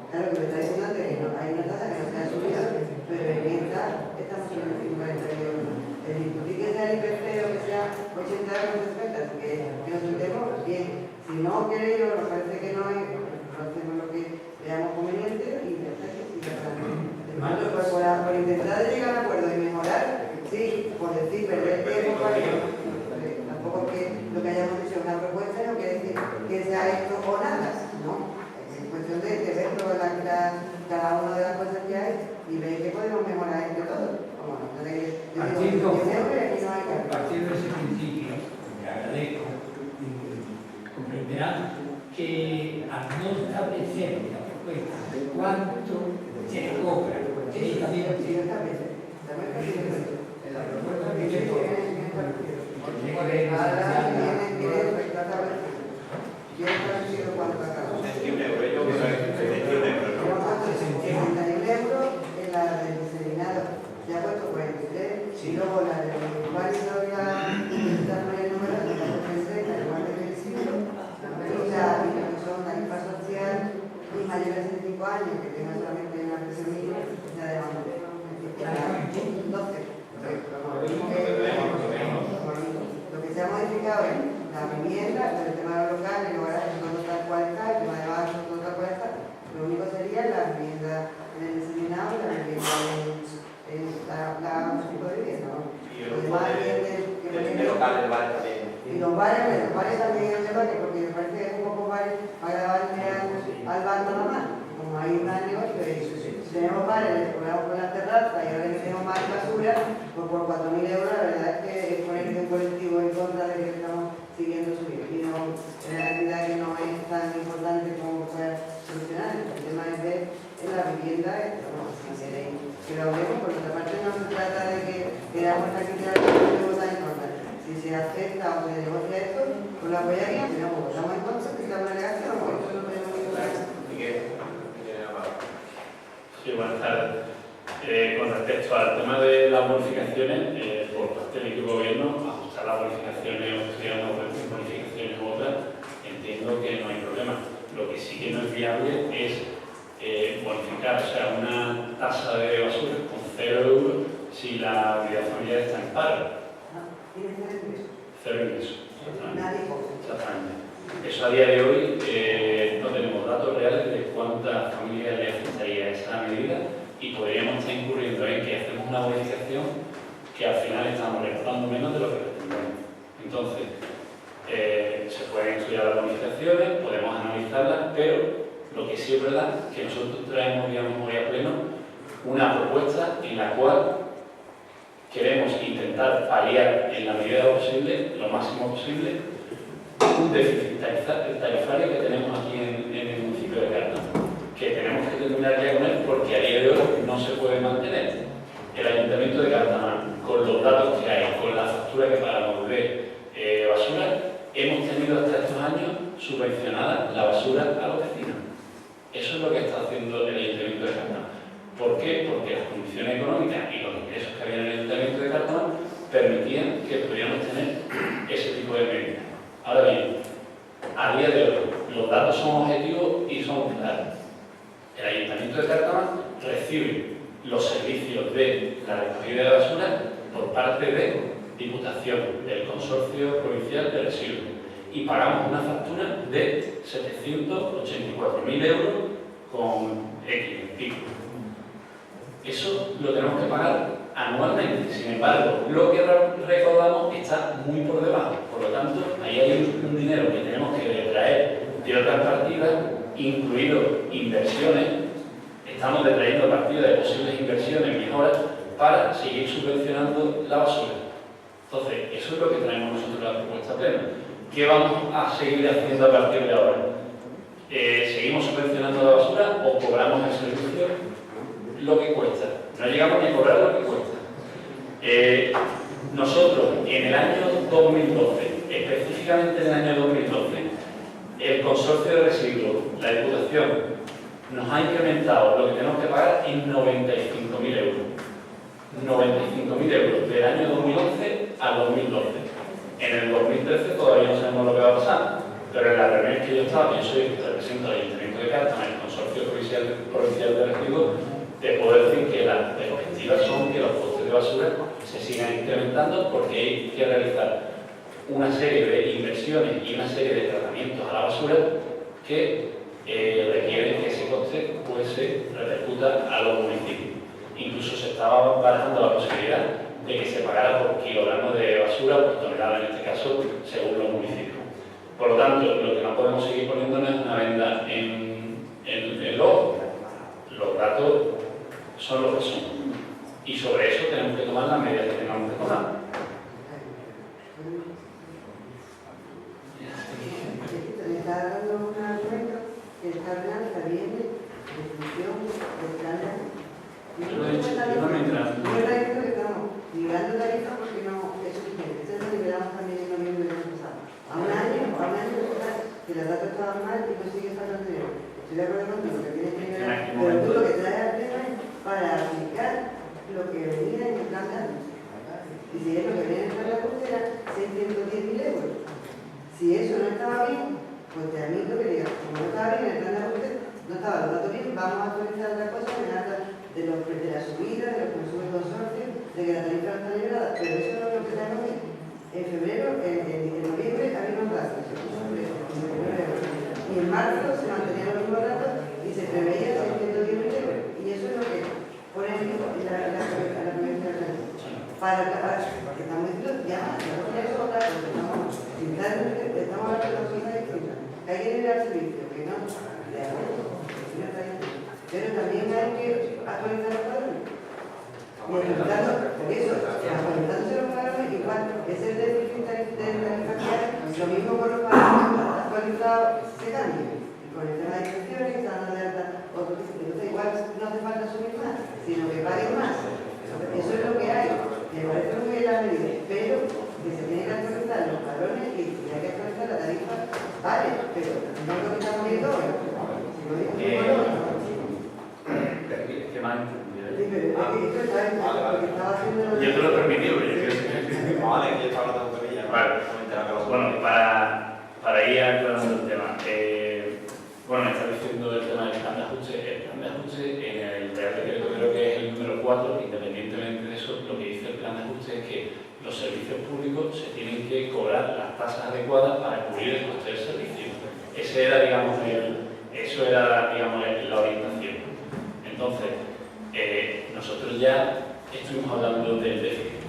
Claro que me está diciendo antes que no, hay una tasa que no se ha subido, pero en esta estamos subiendo 140.000 euros. El discutir que sea el IPC o que sea 80 euros de oferta, que nos sentemos bien. Si no queréis o nos parece que no es, no hacemos lo que veamos conveniente y ya está, que siga adelante. Por intentar llegar a un acuerdo y mejorar, sí, por decir, perder tiempo, tampoco es que lo que hayamos dicho es una propuesta, no quiere decir que sea esto o nada, ¿no? Es cuestión de ver cada una de las cosas que hay y ver qué podemos mejorar entre todos. Partiendo de ese principio, le agradezco, comprenderán que al no establecer la propuesta de cuánto se cobra, porque ahí también en la propuesta que se cobra, se ha puesto 43 y luego la del válido de la el número de la 36, la igual de 25 y la que son tarifa social y mayores de 65 años que tengan solamente una presión mínima ya de 12. Lo que se ha modificado es la vivienda, el tema de los locales, luego todo tal cual está, el tema de bajo, todo tal cual está. Lo único sería la vivienda en el diseminado, la vivienda en la tipo de vivienda, ¿no? Y los locales, bares también. Y los bares también en el debate, porque me parece que es un poco bares para darle al bar nada más. Como hay un negocio, si tenemos bares, les cobramos por la terraza y ahora le metemos más basura, pues por 4.000 euros la verdad es que es poner un colectivo en contra de que estamos siguiendo subiendo. Y no, es una actividad que no es tan importante como poder solucionar. El tema es ver en la vivienda, si queréis que lo hablemos, por otra parte no se trata de que queramos esta actividad que tan importante. Si se acepta o se negocia esto, pues lo apoyaríamos, si no, pues votamos en contra, que estamos en negación, pues eso no tenemos que hablar. Sí, buenas tardes. Con respecto al tema de las bonificaciones, por parte del equipo de gobierno, ajustar las bonificaciones o estudiar unas bonificaciones u otras, entiendo que no hay problema. Lo que sí que no es viable es bonificar, o sea, una tasa de basura con 0 euros si la unidad familiar está en paro. Cero ingresos. Exactamente. Eso a día de hoy no tenemos datos reales de cuántas familias le afectaría esa medida y podríamos estar incurriendo en que hacemos una bonificación que al final estamos recaudando menos de lo que pretendemos. Entonces, se pueden estudiar las bonificaciones, podemos analizarlas, pero lo que sí es verdad es que nosotros traemos, digamos, hoy a pleno una propuesta en la cual queremos intentar paliar en la medida de lo posible, lo máximo posible, un déficit tarifario que tenemos aquí en el municipio de Cartama, que tenemos que terminar ya con él porque a día de hoy no se puede mantener. El Ayuntamiento de Cartama, con los datos que hay, con la factura que pagamos de basura, hemos tenido hasta estos años subvencionada la basura a los vecinos. Eso es lo que está haciendo el Ayuntamiento de Cartama. ¿Por qué? Porque las condiciones económicas y los ingresos que había en el Ayuntamiento de Cartama permitían que pudiéramos tener ese tipo de medidas. Ahora bien, a día de hoy, los datos son objetivos y son claros. El Ayuntamiento de Cartama recibe los servicios de la recogida de basura por parte de Diputación, del Consorcio Provincial de Residuos, y pagamos una factura de 784.000 euros con X pico. Eso lo tenemos que pagar anualmente. Sin embargo, lo que recaudamos está muy por debajo. Por lo tanto, ahí hay un dinero que tenemos que detraer de otras partidas, incluido inversiones. Estamos detrayendo partidas de posibles inversiones, mejoras, para seguir subvencionando la basura. Entonces, eso es lo que traemos nosotros a la propuesta plena. ¿Qué vamos a seguir haciendo a partir de ahora? ¿Seguimos subvencionando la basura o cobramos el servicio lo que cuesta? No llegamos ni a cobrar lo que cuesta. Nosotros, en el año 2012, específicamente en el año 2012, el consorcio de residuos, la Diputación, nos ha incrementado lo que tenemos que pagar en 95.000 euros. 95.000 euros del año 2011 al 2012. En el 2013 todavía no sabemos lo que va a pasar, pero en las reuniones que yo estaba, yo soy el que represento al Ayuntamiento de Cártama, el Consorcio Provincial de Residuos, te puedo decir que las perspectivas son que los costes de basura se sigan incrementando porque hay que realizar una serie de inversiones y una serie de tratamientos a la basura que requieren que ese coste pues, se repercuta a los municipios. Incluso se estaba barajando la posibilidad de que se pagara por kilogramos de basura, por tonelada en este caso, según los municipios. Por lo tanto, lo que no podemos seguir poniéndonos es una venda en el ojo. Los datos son los que son. Y sobre eso tenemos que tomar las medidas que tengamos que tomar. Me está dando un argumento que está hablando también de función del plan de... Yo lo he dicho, yo no me he entrado. Yo le he dicho que estamos nivelando tarifas porque no es suficiente. Esto lo nivelamos también en noviembre del año pasado. A un año que los datos estaban mal y no sigue faltando dinero. Estoy de acuerdo contigo que tienes que nivelar, pero tú lo que traes al tema es para aplicar lo que venía en el plan de años. Y si es lo que viene en el plan de la costera, 610.000 euros. Si eso no estaba bien, pues te admito que digas, como no estaba bien en el plan de la costera, no estaba los datos bien, vamos a actualizar otra cosa que nada de la subida, de lo que nos sube el consorcio, de que la tarifa no está liberada, pero eso no es lo que traemos hoy. En febrero, en noviembre, había unos datos, y en marzo se mantenían los mismos datos y se preveía 610.000 euros. Y eso es lo que pone en la primera clase. Que estamos diciendo, ya, no es otra cosa, estamos hablando de dos cosas distintas. Que hay que liberar el servicio, que no, de acuerdo, pero también hay que actualizar los padrones. Y actualizándose los padrones, igual, es el déficit de tarifa que hay, lo mismo con los padrones actualizados se cambia. Y con el tema de inscripciones, que están dando de alta otros discípulos. Entonces, igual no hace falta subir más, sino que paguen más. Eso es lo que hay. Me parece muy bien la medida, pero que se tiene que actualizar los padrones y hay que actualizar la tarifa, vale, pero no es lo que estamos viendo hoy. Si lo digo, ¿Qué más? Yo te lo he permitido, pero yo quiero decir. Vale, que yo estaba hablando con ella. Vale. Bueno, para ir aclarando el tema. Bueno, está diciendo el tema del plan de ajuste. El plan de ajuste en el Real Decreto creo que es el número 4, independientemente de eso, lo que dice el plan de ajuste es que los servicios públicos se tienen que cobrar las tasas adecuadas para cubrir el coste del servicio. Eso era, digamos, la orientación. Entonces, nosotros ya estuvimos hablando del déficit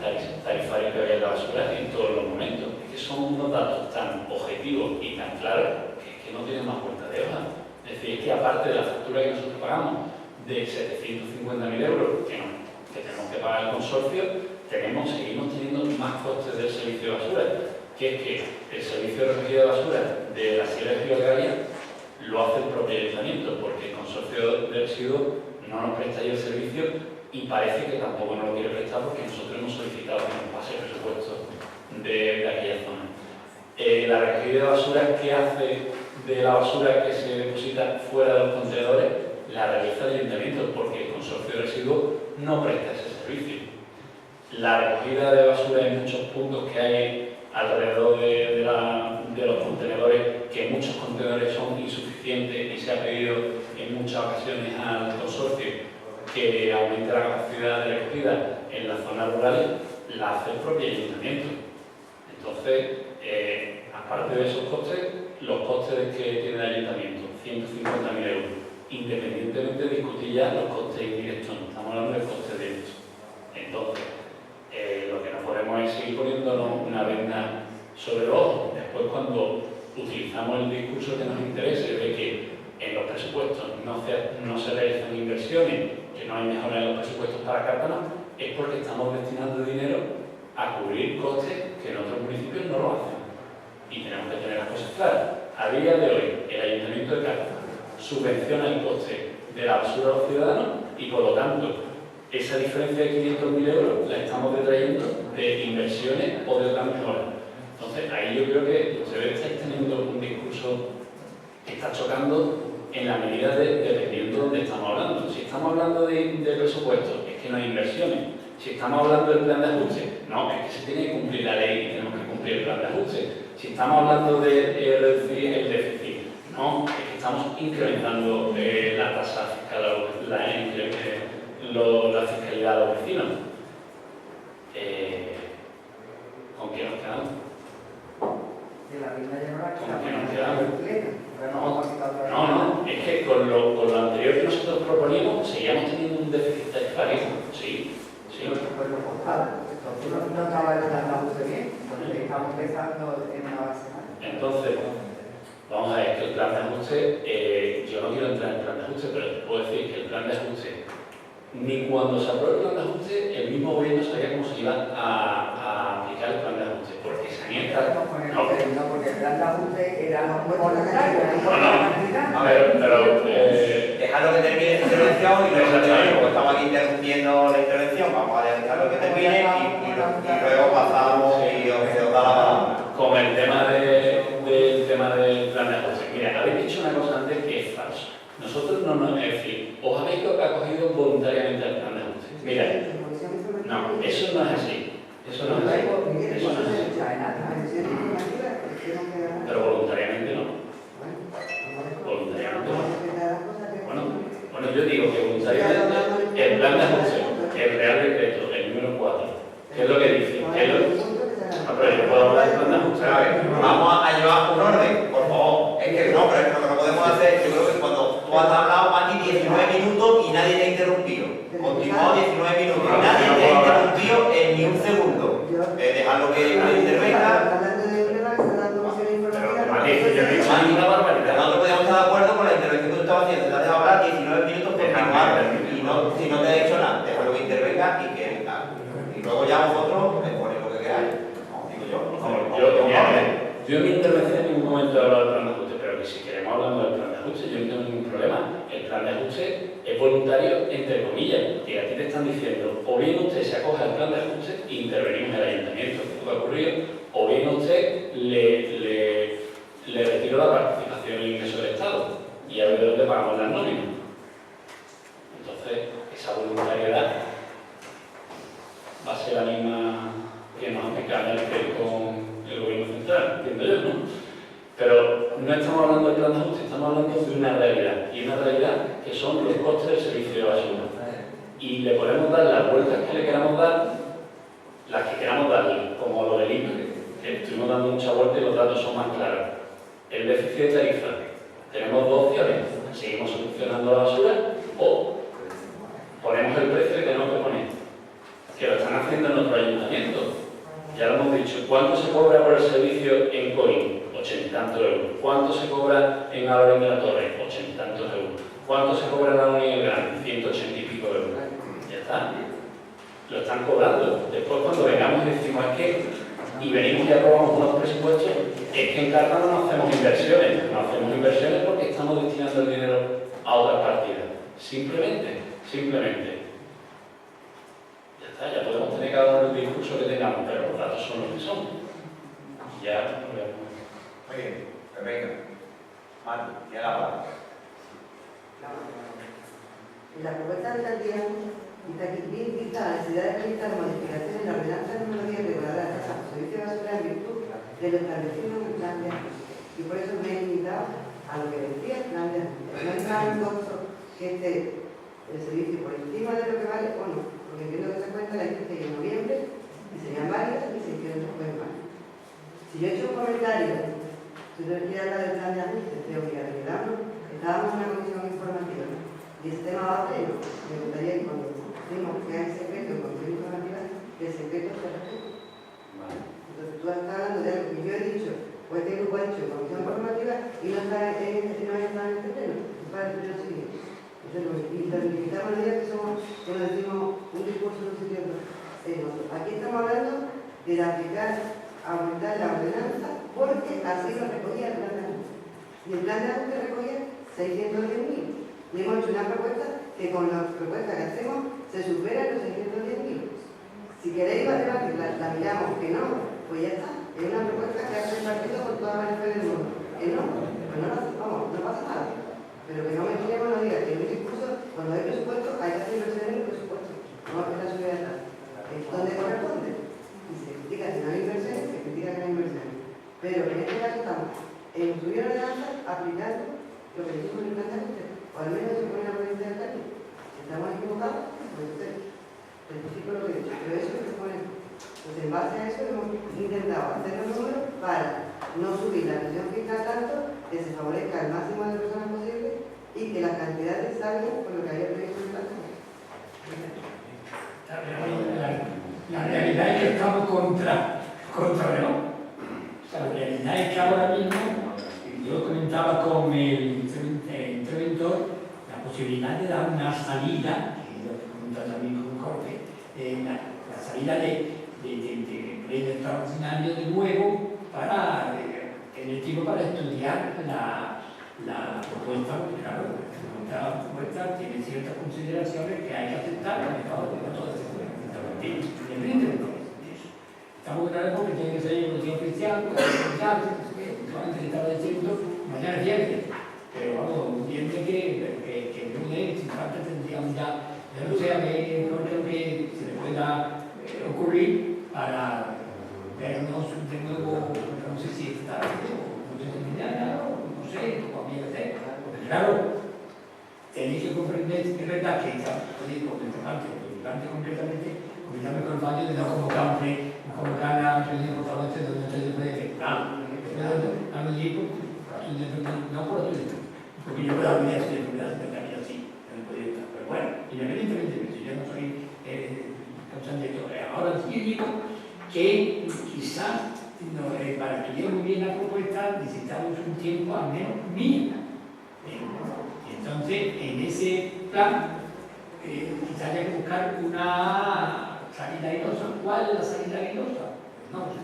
tarifario que había en la basura en todos los momentos. Es que son unos datos tan objetivos y tan claros que no tienen más vuelta de hoja. Es decir, es que aparte de la factura que nosotros pagamos de 750.000 euros que tenemos que pagar al consorcio, seguimos teniendo más costes del servicio de basura, que es que el servicio de recogida de basura de la Sierra de Giogaria lo hace el propio ayuntamiento, porque el consorcio de residuos no nos presta ya el servicio y parece que tampoco nos lo quiere prestar porque nosotros hemos solicitado que nos pase el presupuesto de aquella zona. La recogida de basura, ¿qué hace de la basura que se deposita fuera de los contenedores? La realiza el ayuntamiento porque el consorcio de residuos no presta ese servicio. La recogida de basura en muchos puntos que hay alrededor de los contenedores, que muchos contenedores son insuficientes y se ha pedido en muchas ocasiones al consorcio que aumente la capacidad de recogida en las zonas rurales, la hace el propio ayuntamiento. Entonces, aparte de esos costes, los costes que tiene el ayuntamiento, 150.000 euros. independientemente de discutir ya los costes indirectos, no estamos hablando de costes directos. Entonces, lo que no podemos es seguir poniéndonos una venda sobre el ojo. Después, cuando utilizamos el discurso que nos interese de que en los presupuestos no se realizan inversiones, que no hay mejora en los presupuestos para Cártama, es porque estamos destinando dinero a cubrir costes que en otros municipios no lo hacen. Y tenemos que tener las cosas claras. A día de hoy, el Ayuntamiento de Cártama subvenciona el coste de la basura a los ciudadanos y, por lo tanto, esa diferencia de 500.000 euros la estamos detrayendo de inversiones o de otras mejoras. Entonces, ahí yo creo que ustedes estáis teniendo un discurso que está chocando en la medida dependiendo de dónde estamos hablando. Si estamos hablando de presupuestos, es que no hay inversiones. Si estamos hablando del plan de ajuste, no, es que se tiene que cumplir la ley y tenemos que cumplir el plan de ajuste. Si estamos hablando de reducir el déficit, no, es que estamos incrementando la tasa fiscal, la fiscalidad a los vecinos. ¿Con qué nos quedamos? ¿Con qué nos quedamos? No, es que con lo anterior que nosotros proponíamos seguíamos teniendo un déficit tarifario, sí. Entonces no estaba el plan de ajuste bien, estamos pensando en una base más. Entonces, vamos a ver que el plan de ajuste, yo no quiero entrar en el plan de ajuste, pero te puedo decir que el plan de ajuste, ni cuando se aprobó el plan de ajuste, el mismo gobierno sabía cómo se iba a aplicar el plan de ajuste, porque Sanieta... No, porque el plan de ajuste era muy voluntario. A ver, pero... Dejadlo que termine esta intervención y luego porque estamos aquí interrumpiendo la intervención. Vamos a dejarlo que termine y luego pasamos y os da la palabra. Con el tema del plan de ajuste. Mira, habéis dicho una cosa antes que es falso. Nosotros no, es decir, os habéis acogido voluntariamente al plan de ajuste. Mira, no, eso no es así. Eso no es así. Eso no es así. Pero voluntariamente no. Voluntariamente no. Bueno, yo digo que voluntariamente el plan de ajuste, el Real Decreto, el número 4, ¿qué es lo que dice? No, pero yo puedo hablar del plan de ajuste. A ver, vamos a llevar un orden, por favor. Es que no, pero es que lo que no podemos hacer, yo creo que cuando tú has hablado aquí 19 minutos y nadie te ha interrumpido. Continuado 19 minutos y nadie te ha interrumpido en ni un segundo. Dejarlo que intervenga. Una barbaridad. Nosotros podemos estar de acuerdo con la intervención que tú estabas haciendo. Te has dejado hablar 19 minutos continuados. Si no te ha dicho nada, déjalo que intervenga y que venga. Y luego ya vosotros me ponéis lo que queráis. Digo yo. Yo en mi intervención en ningún momento he hablado del plan de ajuste, pero que si queremos hablar del plan de ajuste, yo no tengo ningún problema. El plan de ajuste es voluntario, entre comillas, que a ti te están diciendo, o bien usted se acoge al plan de ajuste e intervenimos en el ayuntamiento, que ha ocurrido, o bien usted le retiro la participación en el ingreso del Estado y a ver de dónde pagamos las nóminas. Entonces, esa voluntariedad va a ser la misma que nos aplica con el gobierno central, entiendo yo, ¿no? Pero no estamos hablando del plan de ajuste, estamos hablando de una realidad, y una realidad que son los costes del servicio de basura. Y le podemos dar las vueltas que le queramos dar, las que queramos darle, como lo del INPE, que estuvimos dando mucha vuelta y los datos son más claros. El déficit de tarifa, tenemos dos opciones: seguimos solucionando la basura o ponemos el precio que tenemos que poner, que lo están haciendo en otro ayuntamiento. Ya lo hemos dicho. ¿Cuánto se cobra por el servicio en Coín? 80 y tantos euros. ¿Cuánto se cobra en Alorén de la Torre? 80 y tantos euros. ¿Cuánto se cobra en la Unión Grande? 180 y pico euros. Ya está. Lo están cobrando. Después, cuando vengamos y decimos es que, y venimos y aprobamos unos presupuestos, es que en Cártama no hacemos inversiones. No hacemos inversiones porque estamos destinando el dinero a otras partidas. Simplemente. Ya podemos tener cada uno el discurso que tengamos, pero los datos son los que son. Ya, muy bien, pues venga. Mati, ya la palabra. En la propuesta de alcaldía vista la necesidad de realizar modificaciones en la ordenanza número 10 reguladora de tasa de servicio de basura en virtud de lo establecido en el plan de ajuste. Y por eso me he limitado a lo que decía el plan de ajuste. No entra en costo que esté el servicio por encima de lo que vale o no. Porque entiendo que se cuenta la gente en noviembre y serían varias y se hicieron después más. Si yo he hecho un comentario, si no quiero hablar del plan de ajuste, estoy obligada a quedarlo, estábamos en una comisión informativa, ¿no? Y ese tema va a pleno. Me gustaría que cuando decimos que hay secreto en comisión informativa, que el secreto se respete. Entonces tú estás hablando de algo que yo he dicho, o este grupo ha dicho comisión informativa, y no está en este pleno, para el pleno siguiente. Y limitamos los días que nos decimos un discurso en un sitio otro. Aquí estamos hablando de aplicar, aumentar la ordenanza, porque así lo recogía el plan de ajuste. Y el plan de ajuste recogía 610.000. Y hemos hecho una propuesta que con la propuesta que hacemos se superan los 610.000. Si queréis debatir, la miramos, que no, pues ya está. Es una propuesta que hace el partido con toda la del mundo. Que no, pues no pasa nada. Pero que no me tiremos, no diga que en un discurso, cuando hay presupuesto, hay que hacer inversión en el presupuesto. No es la subida de tasas. Es donde corresponde. Y se critica si no hay inversiones, se critica que no hay inversiones. Pero en este caso estamos en subir ordenanza aplicando lo que dijimos en el plan de ajuste. O al menos se pone la provincia del Cali. Si estamos equivocados, pues entonces, rectifico lo que he dicho. Pero eso es lo que ponemos. Pues en base a eso hemos intentado hacer los números para no subir la presión fiscal tanto, que se favorezca al máximo de personas posible y que las cantidades salgan por lo que había previsto en el plan. La realidad es que estamos contra reloj. O sea, la realidad es que ahora mismo, yo comentaba con el interventor la posibilidad de dar una salida, que yo comentaba también con Jorge, la salida de pleno extraordinario de nuevo para tener tiempo para estudiar la propuesta, porque claro, la propuesta tiene ciertas consideraciones que hay que aceptar en el estado de todo este estamos claros porque tiene que ser evolución oficial, últimamente le estaba diciendo, mañana es viernes, pero vamos, entiende que el lunes, sin falta, tendríamos ya, yo no sé a qué creo que se le pueda ocurrir para vernos de nuevo, no sé si esta tarde o no sé si mañana, no sé, cómo había que hacer, porque claro, tenéis que comprender, es verdad que podéis concretamente, comentame con el baño de no convocar a reunión, por favor, donde ustedes pueden efectuar. A los equipos, no por otro lado, porque yo puedo hablar de enfermedades de camino así, en el proyecto. Pero bueno, independientemente, yo no soy causante de todo. Ahora sí digo que quizás para que llegue muy bien la propuesta necesitamos un tiempo al menos mínimo. Entonces, en ese plan, quizás haya que buscar una salida airosa. ¿Cuál es la salida airosa? Pues no sé.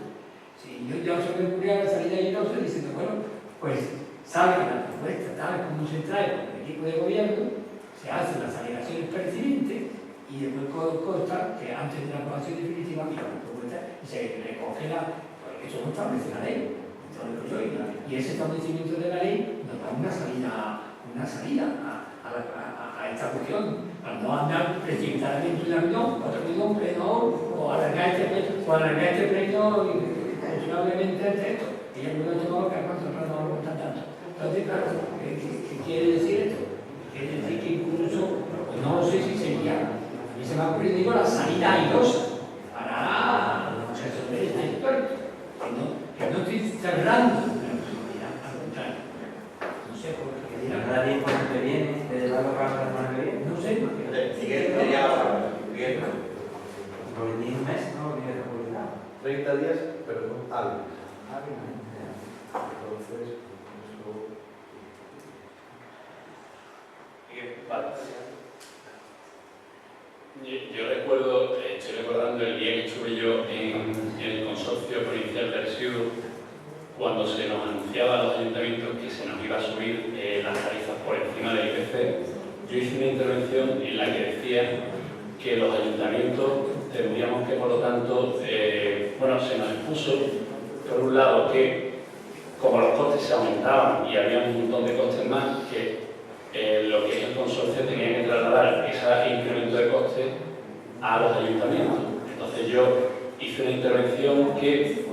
Si yo ya se me ocurría la salida airosa diciendo, bueno, pues salga la propuesta tal como se trae con el equipo de gobierno, se hacen las alegaciones pertinentes y después consta que antes de la aprobación definitiva mira la propuesta y se recoge porque eso no establece la ley. Y ese establecimiento de la ley nos da una salida a esta cuestión, para no andar precipitadamente en una reunión, otra reunión, pleno, o alargar este pleno considerablemente el texto. Y ya luego tengo que cuánto no lo aguantan tanto. Entonces, claro, ¿qué quiere decir esto? Quiere decir que incluso, pues no sé si sería, a mí se me ha ocurrido, digo, la salida airosa para resolver esta historia. Que no estoy cerrando la posibilidad, al contrario. No sé por qué. ¿Habrá tiempo que viene? ¿De llevarlo para la semana que viene? No sé, porque... Siguiente día viernes. Porque ni un mes, ¿no? Ni de publicado. 30 días, pero no algo. Entonces, eso... Vale. Yo recuerdo, estoy recordando el día que estuve yo en el Consorcio Provincial de Residuos, cuando se nos anunciaba a los ayuntamientos que se nos iba a subir las tarifas por encima del IPC. Yo hice una intervención en la que decía que los ayuntamientos tendríamos que, por lo tanto, se nos expuso, por un lado, que como los costes se aumentaban y había un montón de costes más, que lo que es el consorcio tenía que trasladar ese incremento de costes a los ayuntamientos. Entonces yo hice una intervención que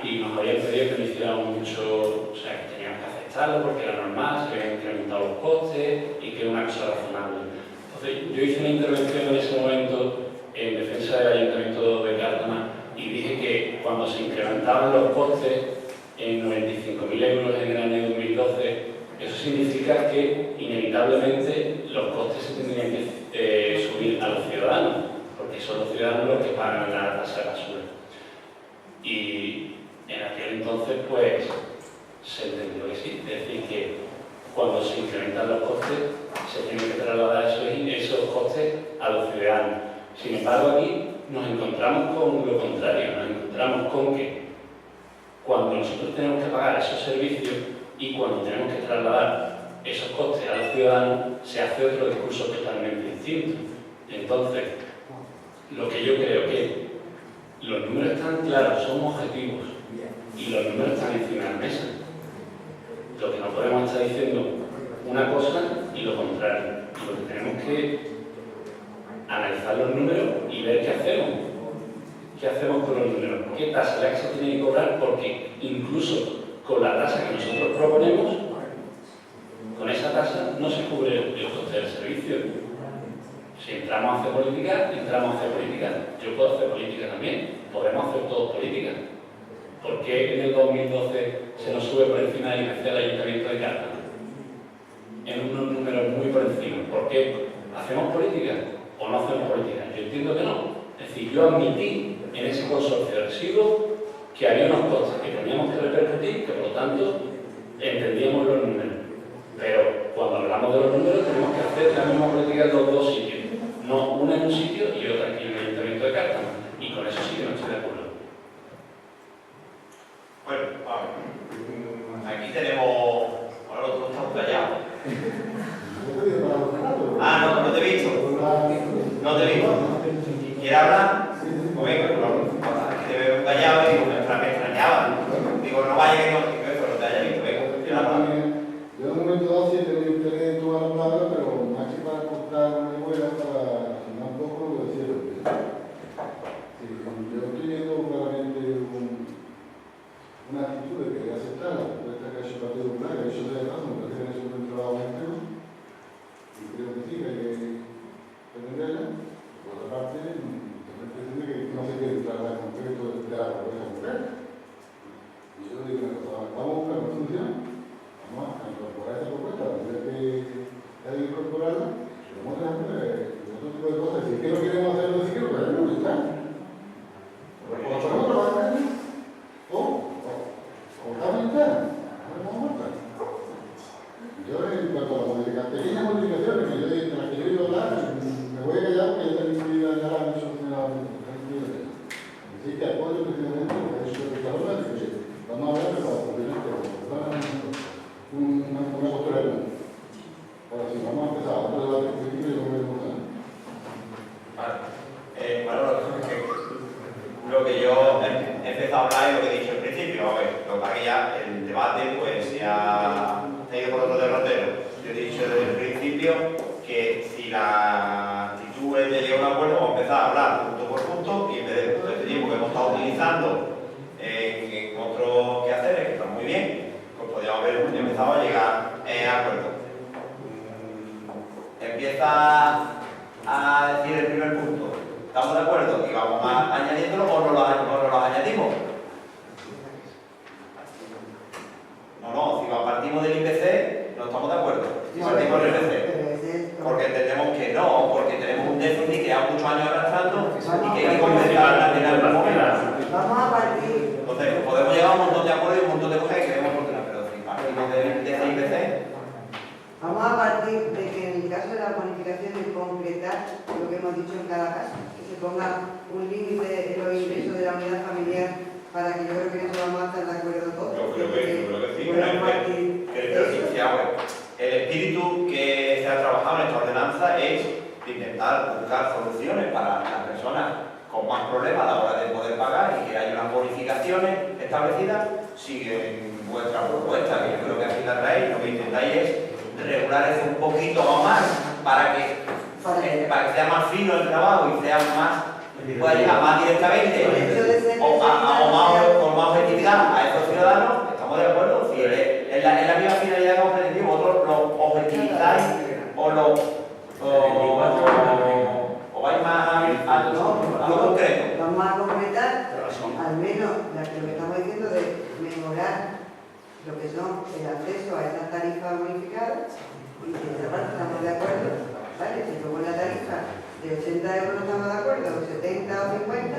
y nos habían pedido que lo hiciéramos mucho, o sea, que teníamos que aceptarlo porque era normal, se habían incrementado los costes y que era una cosa razonable. Entonces yo hice una intervención en ese momento en defensa del Ayuntamiento de Cártama y dije que cuando se incrementaban los costes en 95.000 euros en el año 2012, eso significa que inevitablemente los costes se tendrían que subir a los ciudadanos, porque son los ciudadanos los que pagan la tasa de basura. Y en aquel entonces, pues, se entendió que sí, es decir, que cuando se incrementan los costes, se tienen que trasladar esos costes a los ciudadanos. Sin embargo, aquí nos encontramos con lo contrario, nos encontramos con que cuando nosotros tenemos que pagar esos servicios y cuando tenemos que trasladar esos costes a los ciudadanos, se hace otro discurso totalmente distinto. Entonces, lo que yo creo que los números están claros, son objetivos, y los números están encima de la mesa. Lo que no podemos estar diciendo una cosa y lo contrario. Y lo que tenemos que analizar los números y ver qué hacemos. ¿Qué hacemos con los números? ¿Qué tasa es la que se tiene que cobrar? Porque incluso con la tasa que nosotros proponemos, con esa tasa no se cubre el coste del servicio. Si entramos a hacer política, entramos a hacer política. Yo puedo hacer política también. Podemos hacer todos política. ¿Por qué en el 2012 se nos sube por encima del IPC al Ayuntamiento de Cártama? En unos números muy por encima. ¿Por qué? ¿Hacemos política o no hacemos política? Yo entiendo que no. Es decir, yo admití en ese consorcio de residuos que había unos costes que teníamos que repercutir, que por lo tanto entendíamos los números. Pero cuando hablamos de los números tenemos que hacer la misma política en los dos sitios. No una en un sitio y otra aquí en el Ayuntamiento de Cártama. Y con eso sí que no estoy de acuerdo. Bueno, aquí tenemos... Ahora tú estás callado. Ah, no te he visto. No te he visto. ¿Quieres hablar? Pues venga, te veo callado y digo, me extrañaba. Digo, no vaya que no te haya visto. Venga, ¿quieres hablar? Yo en un momento dado sí he tenido interés en tomar la palabra, pero más que para contar una memoria, para sonar un poco lo decía lo que sí, yo estoy viendo claramente una actitud de querer aceptar la propuesta que ha hecho el Partido Popular, que ha hecho de paso, me parece que ha hecho un buen trabajo en el tema, y creo que sí, que hay que entenderla. Por otra parte, también pretende que no se quiere entrar en concreto de la propuesta popular. Y yo digo una cosa, vamos a buscar una solución. Vamos a incorporar esa propuesta, a ver que hay que incorporarla, pero vamos a hacer otro tipo de cosas. Si es que no queremos hacerlo de siquiera, pues no está. O podemos trabajar o estamos internos, no vamos a estar. Yo, en cuanto a las pequeñas modificaciones que yo de las que yo he ido a hablar, me voy a callar porque ya está incluida ya la misión de la así que apoyo precisamente lo que ha dicho el Carlos, que vamos a hablar de la oportunidad una postura de mundo. Ahora sí, vamos a empezar otro debate político y luego veremos. Vale. Lo que yo he empezado a hablar y lo que he dicho al principio, a ver, lo que pasa que ya el debate pues se ha ido por otro derrotero. Yo he dicho desde el principio que si la actitud es de llegar a un acuerdo, vamos a empezar a hablar punto por punto y en vez de todo este tiempo que hemos estado utilizando en otros quehaceres, que están muy bien, pues podríamos haber empezado a llegar a acuerdo. Empieza a decir el primer punto. ¿Estamos de acuerdo? Y vamos añadiéndolo o no lo añadimos. No, si partimos del IPC, no estamos de acuerdo. Si partimos del IPC, porque entendemos que no, porque tenemos un déficit que lleva muchos años arrastrando y que hay que compensar en algún momento. Vamos a partir. Entonces, podemos llegar a un montón de acuerdos y un montón de cosas que queremos oportunar, pero si partimos de ese IPC. Vamos a partir de que en el caso de la bonificación de concretar lo que hemos dicho en cada caso, que se ponga un límite en los ingresos de la unidad familiar para que yo creo que en eso vamos a estar de acuerdo todos. Yo creo que sí, pero el espíritu que se ha trabajado en esta ordenanza es de intentar buscar soluciones para las personas con más problemas a la hora de poder pagar y que haya unas bonificaciones establecidas. Siguen vuestra propuesta, que yo creo que aquí la traéis, lo que intentáis es regular eso un poquito más para que sea más fino el trabajo y sea más, pueda llegar más directamente o con más objetividad a estos ciudadanos. ¿Estamos de acuerdo? Si es la misma finalidad que hemos pretendido, vosotros lo objetivizáis o vais más a lo concreto. Vamos a completar al menos lo que estamos diciendo de mejorar lo que son el acceso a esas tarifas bonificadas, y si en esa parte estamos de acuerdo, ¿vale? Si luego la tarifa de 80 euros no estamos de acuerdo, o 70 o 50,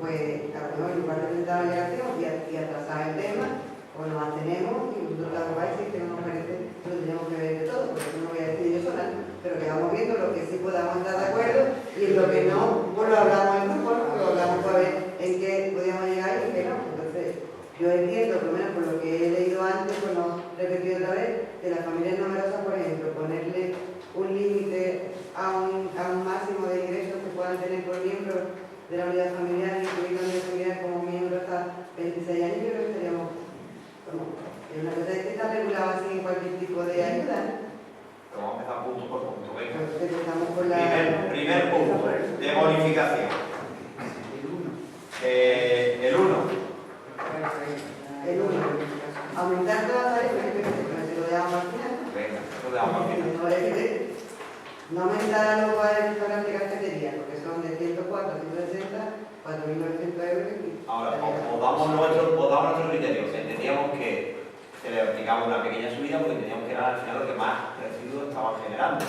pues a lo mejor en lugar de presentar la alegación y atrasar el tema, o nos abstenemos y vosotros la vais y que no nos parece que lo tenemos que ver de todo, porque eso no voy a decir yo sola, pero que vamos viendo lo que sí podamos estar de acuerdo y en lo que no, pues lo hablamos en grupo, ¿no? Lo hablamos para ver en qué podíamos llegar y en qué no. Entonces, yo entiendo, por lo menos por lo que he leído antes, pues no repetido otra vez, de las familias numerosas, por ejemplo, ponerle un límite a un máximo de ingresos que puedan tener por miembro de la unidad familiar, incluir la unidad familiar como miembro hasta 26 años, yo creo que estaríamos como, es una cosa que está regulada así en cualquier tipo de ayuda, ¿no? Pero vamos a empezar punto por punto, venga. Pues empezamos por la... Primer punto, de bonificación. El 1. El 1. Aumentar todas las tarifas, pero se lo dejamos al final. Venga, eso lo dejamos al final. No aumentar a los bares de restaurantes y cafeterías, porque son de 104 a 160, 4.900 euros. Ahora, os damos nuestro criterio. Entendíamos que se le aplicaba una pequeña subida porque entendíamos que era al final lo que más residuos estaban generando.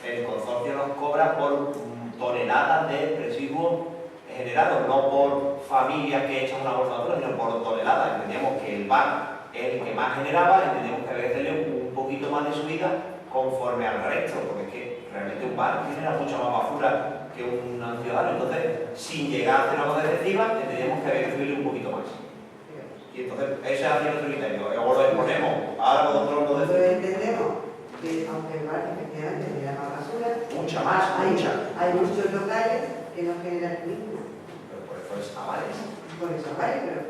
El consorcio nos cobra por toneladas de residuos generados, no por familias que echan una bolsa de basura, sino por toneladas. Entendíamos que el bar es el que más generaba, entendíamos que había que hacerle un poquito más de subida conforme al resto, porque es que realmente un bar genera mucha más basura que un ciudadano. Entonces, sin llegar a hacer una cosa excesiva, entendíamos que había que subirle un poquito más. Y entonces, ese ha sido nuestro criterio. Luego lo exponemos. Ahora vosotros nos decís. Entonces entendemos que, aunque el bar efectivamente genera más basura, Mucha más, mucha. Hay muchos locales que no generan ninguna. Pero por eso es avales. Por eso vale, pero...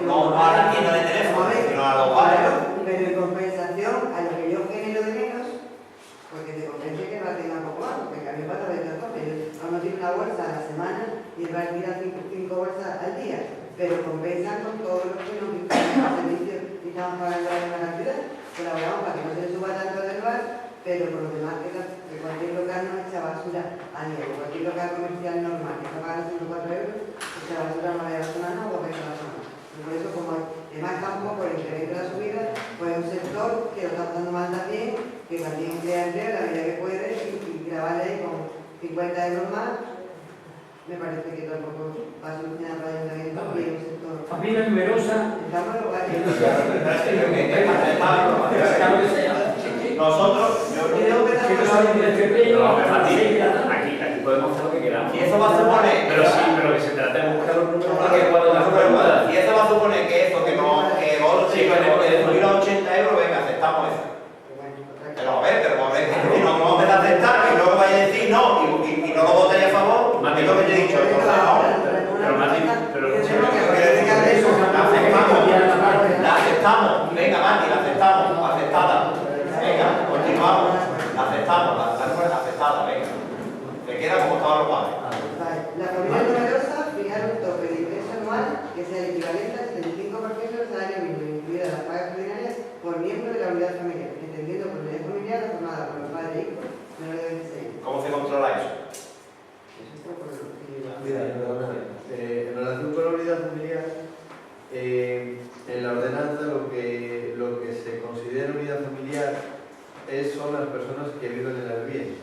No a la tienda de teléfono, sino a los bares. Pero en compensación a lo que yo genero de menos, porque te convence que el bar tenga poco más, porque a mí me pasa de otra cosa. Uno tiene una bolsa a la semana y el bar tira 5 bolsas al día, pero compensan con todos los que nos inscriben al servicio y estamos pagando la misma cantidad. Colaboramos para que no se le suba tanto del bar, pero por lo demás que cualquier local no echa basura a nivel, cualquier local comercial normal que está pagando 104 euros, echa basura no le da zona no o veces la zona. Por eso, como además tampoco por el incremento de la subida, pues es un sector que lo está pasando mal también, que también crea empleo en la medida que puede y grabarle ahí con 50 euros más, me parece que tampoco va a solucionar para el ayuntamiento y es un sector. Familia numerosa. Estamos en lugares. Nosotros, yo creo que aquí podemos hacer lo que queramos. y eso va a suponer, Pero sí, pero que se trata de buscar los números para que cuando las pruebas. y eso va a suponer que esto, que vos sí, que subir a 80 euros, venga, aceptamos eso. Pero a ver, que no vamos a aceptar, y luego vaya a decir no, y no lo votáis a favor, es lo que te he dicho, entonces no. Pero Mati, pero La aceptamos, venga Mati, la aceptamos, aceptada. Venga, continuamos, la aceptamos, la aceptada, venga. Te queda como estaban los padres. La familia numerosa fijar un tope de ingreso anual que sea el equivalente al 75% del salario mínimo, incluidas las pagas ordinarias por miembro de la unidad familiar, entendiendo por unidad familiar formada por los padres e hijos menores de 26 años. ¿Cómo se controla eso? Eso está por lo que Mira, en relación con la unidad familiar, en la ordenanza lo que se considera unidad familiar son las personas que viven en la vivienda.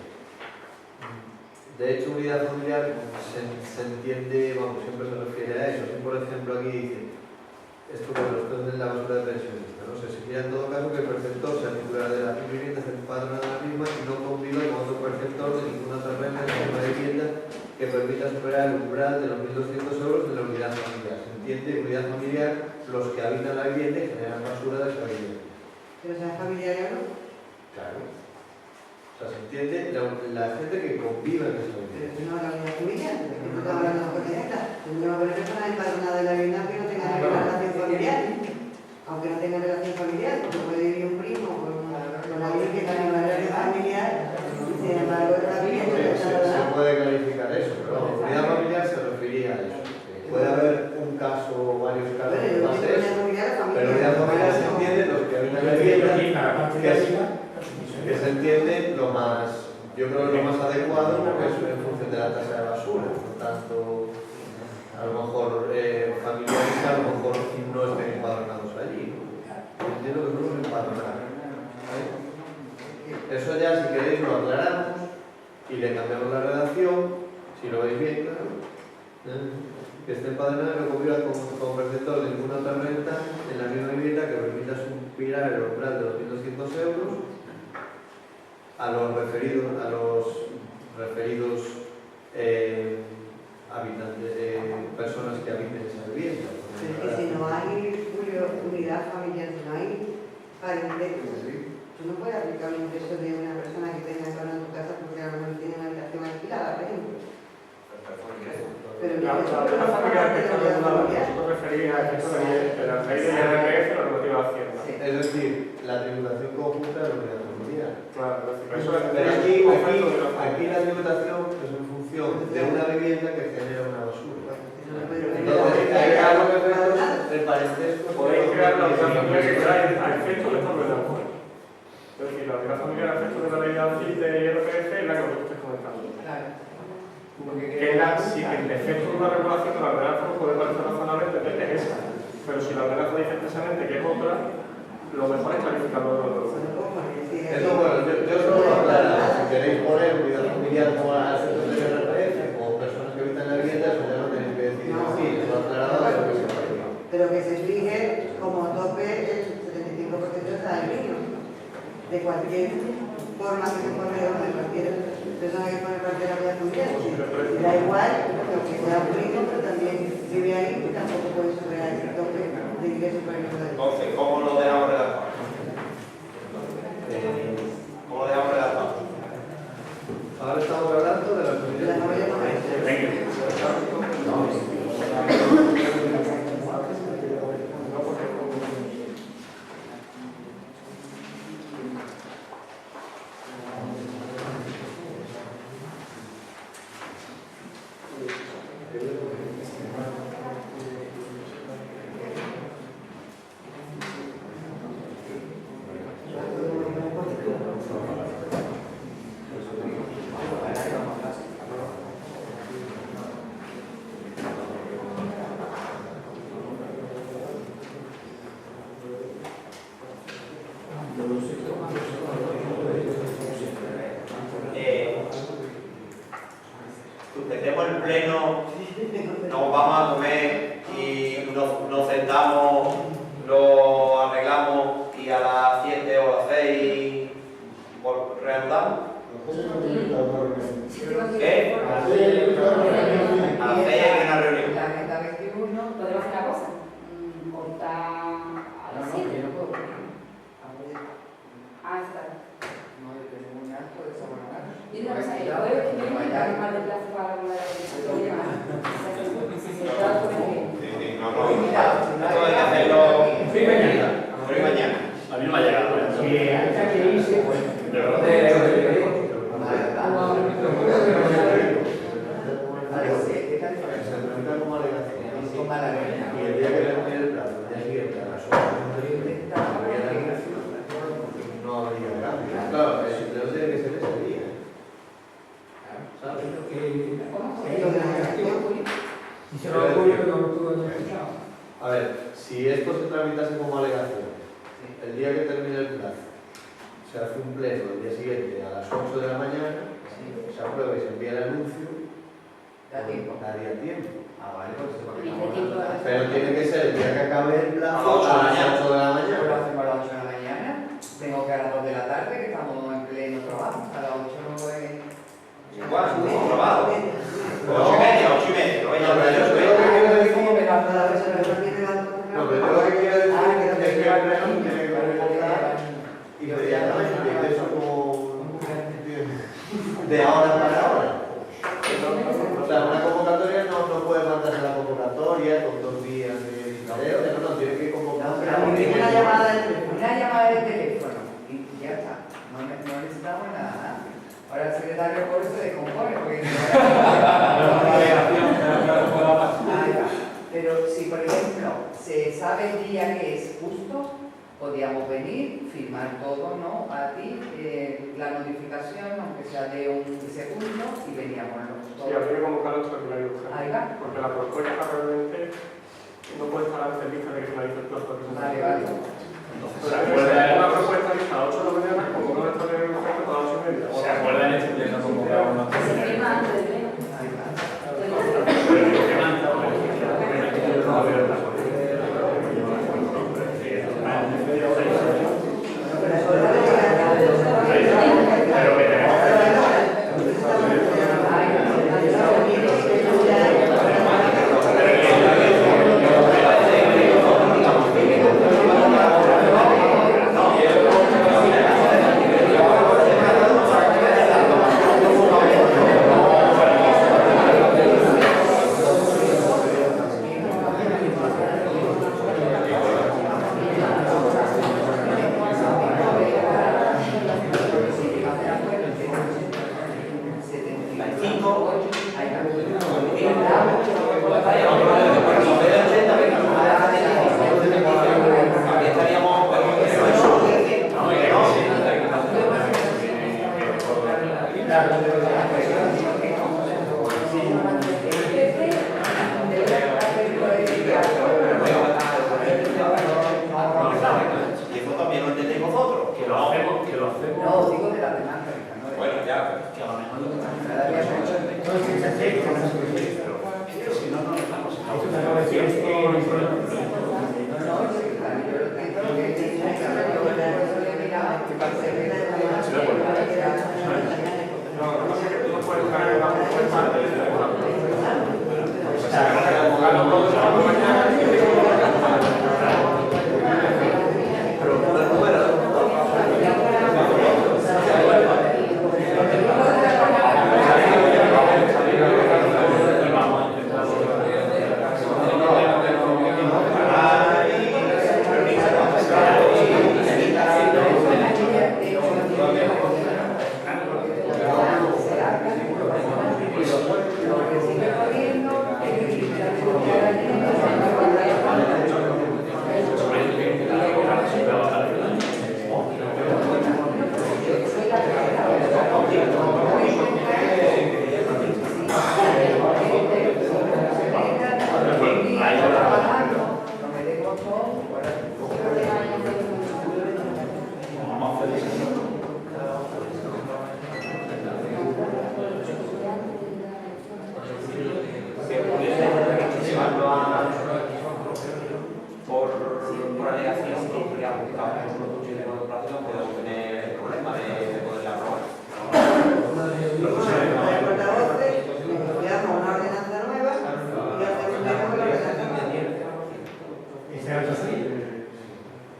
De hecho, unidad familiar se entiende, vamos, siempre se refiere a eso. Si por ejemplo aquí dice, esto que los prenden la basura de pensionista, ¿no? Se exigirá en todo caso que el perceptor sea titular de la vivienda, se empadrona de la misma y no conviva con otro perceptor de ninguna otra renta en la misma vivienda que permita superar el umbral de los 1.200 euros de la unidad familiar. Se entiende unidad familiar los que habitan la vivienda y generan basura de esa vivienda. Pero sea familiar o no. Claro. O sea, se entiende la gente que convive en esa vivienda. Pero si no la unidad familiar, porque no estamos hablando de cotidiana. Tendríamos que ver personas empadronadas de la vivienda que no tengan relación familiar. Aunque no tengan relación familiar, porque puede vivir un primo con alguien que tenga una relación familiar y sin embargo está viviendo en esa Se puede calificar eso, pero vamos, unidad familiar se refería a eso. Puede haber un caso o varios casos que pase eso, pero unidad familiar se entiende los que habitan en la vivienda, que se entiende lo más, yo creo que lo más adecuado porque es en función de la tasa de basura, no tanto a lo mejor familiares que a lo mejor no estén empadronados allí, ¿no? patronal. ¿Vale? Eso ya, si queréis, lo aclaramos y le cambiamos la redacción, si lo veis bien, claro. Que esté empadronado y recubierto como perceptor de ninguna otra renta en la misma vivienda que permita superar el umbral de los 1.200 euros a los referidos habitantes, personas que habiten esa vivienda. Es que si no hay unidad familiar, si no hay parentesco, tú no puedes aplicar un ingreso de una persona que tenga solo en tu casa porque a lo mejor tiene una habitación alquilada, por ejemplo. Pero La unidad familiar que está regulada, vosotros referís a efectos de la ley de IRPF y la normativa de Hacienda. Es decir, la tributación conjunta de la unidad familiar. Claro, eso es Pero aquí la tributación es en función de una vivienda que genera una basura. Entonces, hay algo que ver el parentesco. podéis crear la unidad familiar que queráis a efectos de esta ordenanza. Es decir, la unidad familiar a efectos de la ley de IRPF es la que vosotros estáis comentando. Que si el efecto de una regulación de la ordenanza no puede parecer razonable, depende de esa. Pero si la ordenanza dice expresamente que es otra, lo mejor es clarificarlo de otro. Eso, bueno, yo solo lo aclaro. Si queréis poner unidad familiar como a efectos de IRPF o personas que habitan en la vivienda, eso ya no tenéis que decir. Sí, eso aclarado de lo que se parece. Pero que se fije como tope el 75% de salario mínimo. De cualquier forma que se pone de cualquier persona que pone parte de la vida familiar. Da igual lo que sea público, pero también vive ahí y tampoco puede superar ese tope de ingresos por ejemplo. Entonces, ¿cómo lo dejamos redactado? ¿Cómo lo dejamos redactado? Ahora estamos hablando de la comunidad. Suspendemos el pleno, nos vamos a comer y nos sentamos, lo arreglamos y a las 7 o a las 6 reanudamos. ¿Qué? A las 6 hay una reunión. La agenda 21, ¿podemos hacer una cosa? Cortar a las 7. Ah, está. Y una cosa, el jueves que viene hay más de plazo para la Esto hay que hacerlo mañana. A mí no me ha llegado. Hasta que hice, pues, De verdad. Y el día que termine el plazo, el día siguiente a las 8 habría la migración, no habría cambio. Claro, el empleo tiene que ser ese día. ¿Sabes? si se lo ocurre, no lo he escuchado. A ver, si esto se tramitase como alegación, el día que termine el plazo, se hace un pleno el día siguiente a las 8 de la mañana, se aprueba y se envía el anuncio, daría tiempo. Pero tiene que ser el día que acabe el plazo a las 8 de la mañana. Lo hacemos a las 8 de la mañana, tengo que a las 2 de la tarde, que estamos en pleno trabajo, a las 8 no es... Igual, probado. 8:30, lo voy a No, pero yo llamar. creo que quiero decir... ¿Cómo me la Cada persona que tiene la No, pero yo lo que quiero decir es que el pleno tiene que convocar inmediatamente, que eso como de ahora para ahora. O sea, una convocatoria no puede mandarse la convocatoria con 2 días de diferencia, no, tiene que convocar. una llamada de teléfono. Una llamada de teléfono y ya está, no necesitamos nada. Ahora el secretario por eso se descompone, porque... Pero si, por ejemplo, se sabe el día que es justo, podríamos venir, firmar todo, ¿no? A ti, la notificación, aunque sea de un segundo, y veníamos Sí, habría que convocar extraordinario urgente. Ahí va. Porque la propuesta realmente no puede estar antes lista de que finalice el plazo. Vale, vale. O sea, por alegación que ha buscado un producto de corporación, podemos tener el problema de poderla aprobar. Una ordenanza nueva y hacemos la ordenanza nueva. ¿Y se hace así?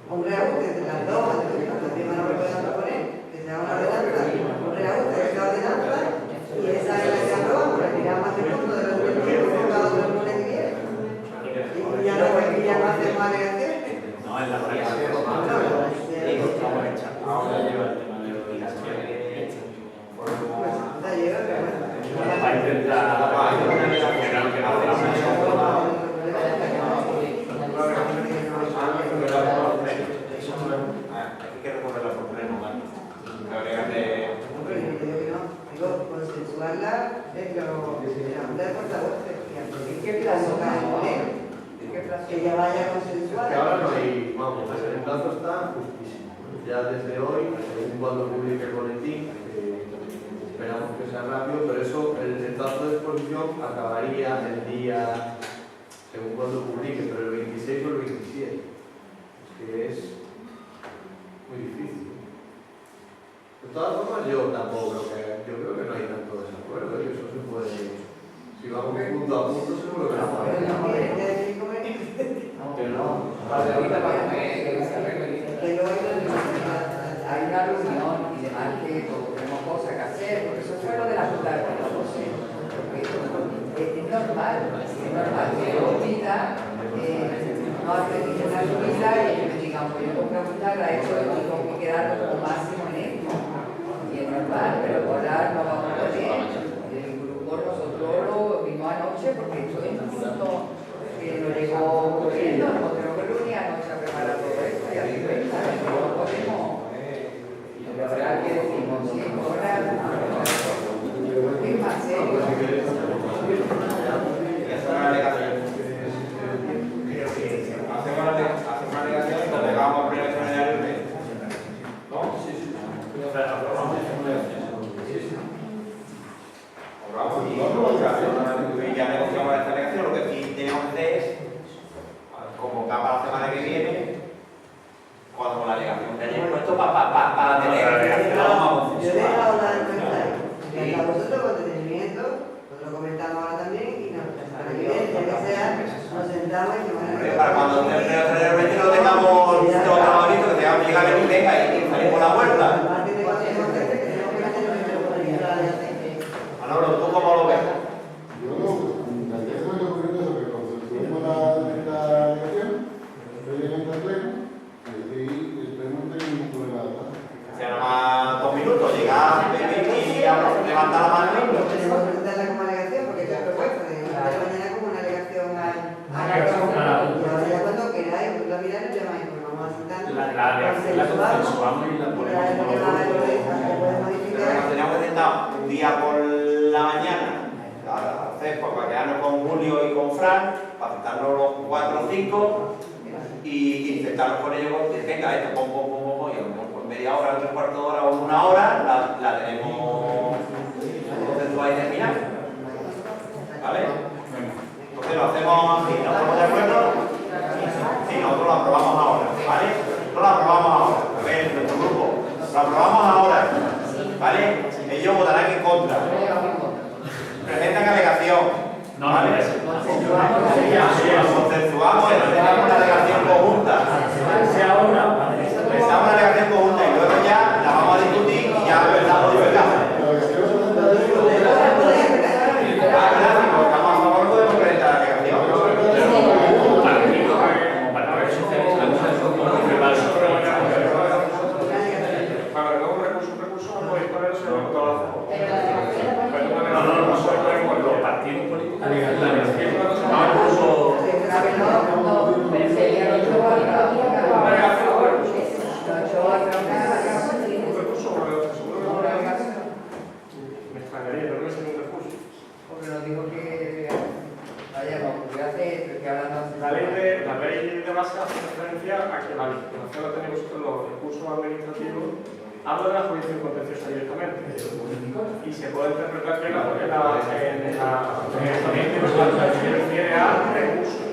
Un reajuste de las dos, la firma no lo podemos proponer, que sea una ordenanza, un reajuste de esa ordenanza y esa es la que aprobamos, retiramos hace poco de los que cada uno el lunes que viene. Y ya no hacemos alegaciones. No, en la alegación. Ahora lleva el tema de obligación. La lleva, pero bueno. Va a intentar que no hay que recorrerla por pleno, ¿vale? Consensuarla es lo de la Junta de Portavoces. ¿Qué plazo hay? Que ya vaya Que consensuada. ahora no hay, vamos, el plazo está justísimo. Ya desde hoy, según cuando publique el boletín, esperamos que sea rápido, pero eso, el plazo de exposición acabaría el día, según cuando publique, pero el 26 o el 27. Es que es muy difícil. De todas formas, yo tampoco creo que, yo creo que no hay tanto desacuerdo, y eso se puede, si vamos punto a punto, seguro que no va a haber. Pero no, ahorita para que se arregle. Hay una reunión y demás que todos tenemos cosas que hacer, porque eso fue lo de la Junta de Portavoces. Es normal que yo pida, no hace ninguna subida y ellos me digan, pues yo con pregunta la he hecho y tengo que quedar como máximo en esto. Y es normal, pero ahora no vamos a poder. El grupo nosotros lo vimos anoche porque esto es un punto que lo llegó ocurriendo, nosotros que el día anoche a preparar todo esto y a 50, no podemos. La verdad que decimos, sí, ahora es más serio. Hacemos una alegación y lo dejamos a primer extraordinario el mes. ¿No? Sí, sí. O sea, aprobamos una alegación. Aprobamos y ya negociamos esta alegación. Lo que sí tenemos que hacer es convocar para la semana que viene cuando la alegación que hayamos puesto para tener la alegación. Yo le he dado la encuesta y a vosotros con detenimiento, pues lo comentamos ahora también y para que viene, ya que sea, nos sentamos y que Para cuando el 3 no tengamos todo trabajito, que tengamos que llegar a venir, venga y salir por la puerta. Manolo, ¿tú cómo lo ves? Yo la idea es que ocurrió eso, que consensuemos la alegación, previamente al pleno, y el pleno no tiene ningún problema de nada. O sea, nada más 2 minutos, llegar, y levantar la mano. Tenemos que presentarla como alegación porque es la propuesta de mañana como una alegación a la y ahora ya cuando queráis, pues la miráis y llamáis, pues vamos a sentar. La consensuamos y la ponemos como Teníamos que sentar un día por la mañana a hacer, pues, para quedarnos con Julio y con Fran, para sentarnos los 4 o 5 y sentarnos con ellos y decir, venga, esto, y a lo mejor por media hora, 3/4 de hora o 1 hora la tenemos consensuada y terminada. ¿Vale? Entonces lo hacemos así, ¿nos ponemos de acuerdo? ley de base hace referencia a que la legislación la tenéis vosotros los recursos administrativos, habla de la jurisdicción contenciosa directamente. Y se puede interpretar que en la también se refiere a recursos.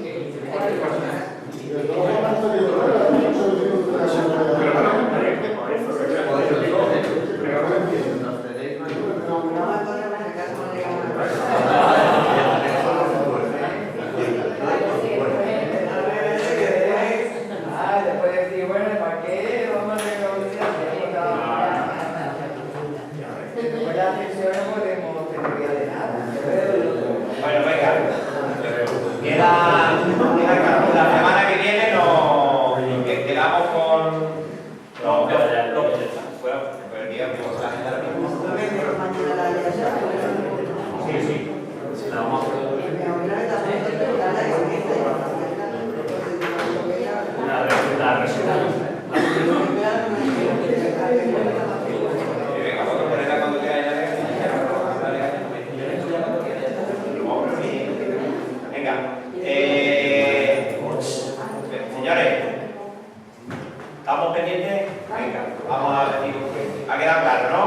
Bueno, venga. La semana que viene nos quedamos con señores, ¿estamos pendientes? Venga, vamos a decir, ha quedado claro, ¿no?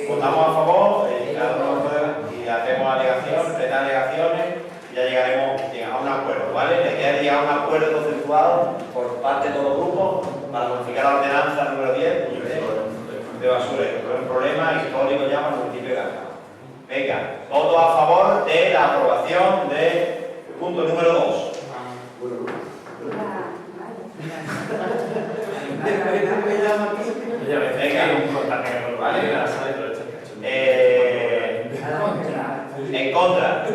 Votamos a favor y hacemos alegaciones, presentar alegaciones y ya llegaremos a un acuerdo, ¿vale? La idea es llegar a un acuerdo consensuado por parte de todo el grupo para modificar la ordenanza número 10 de basurero, que es un problema histórico ya para el municipio de Granada. Venga, voto a favor de la aprobación del punto número 2. En contra.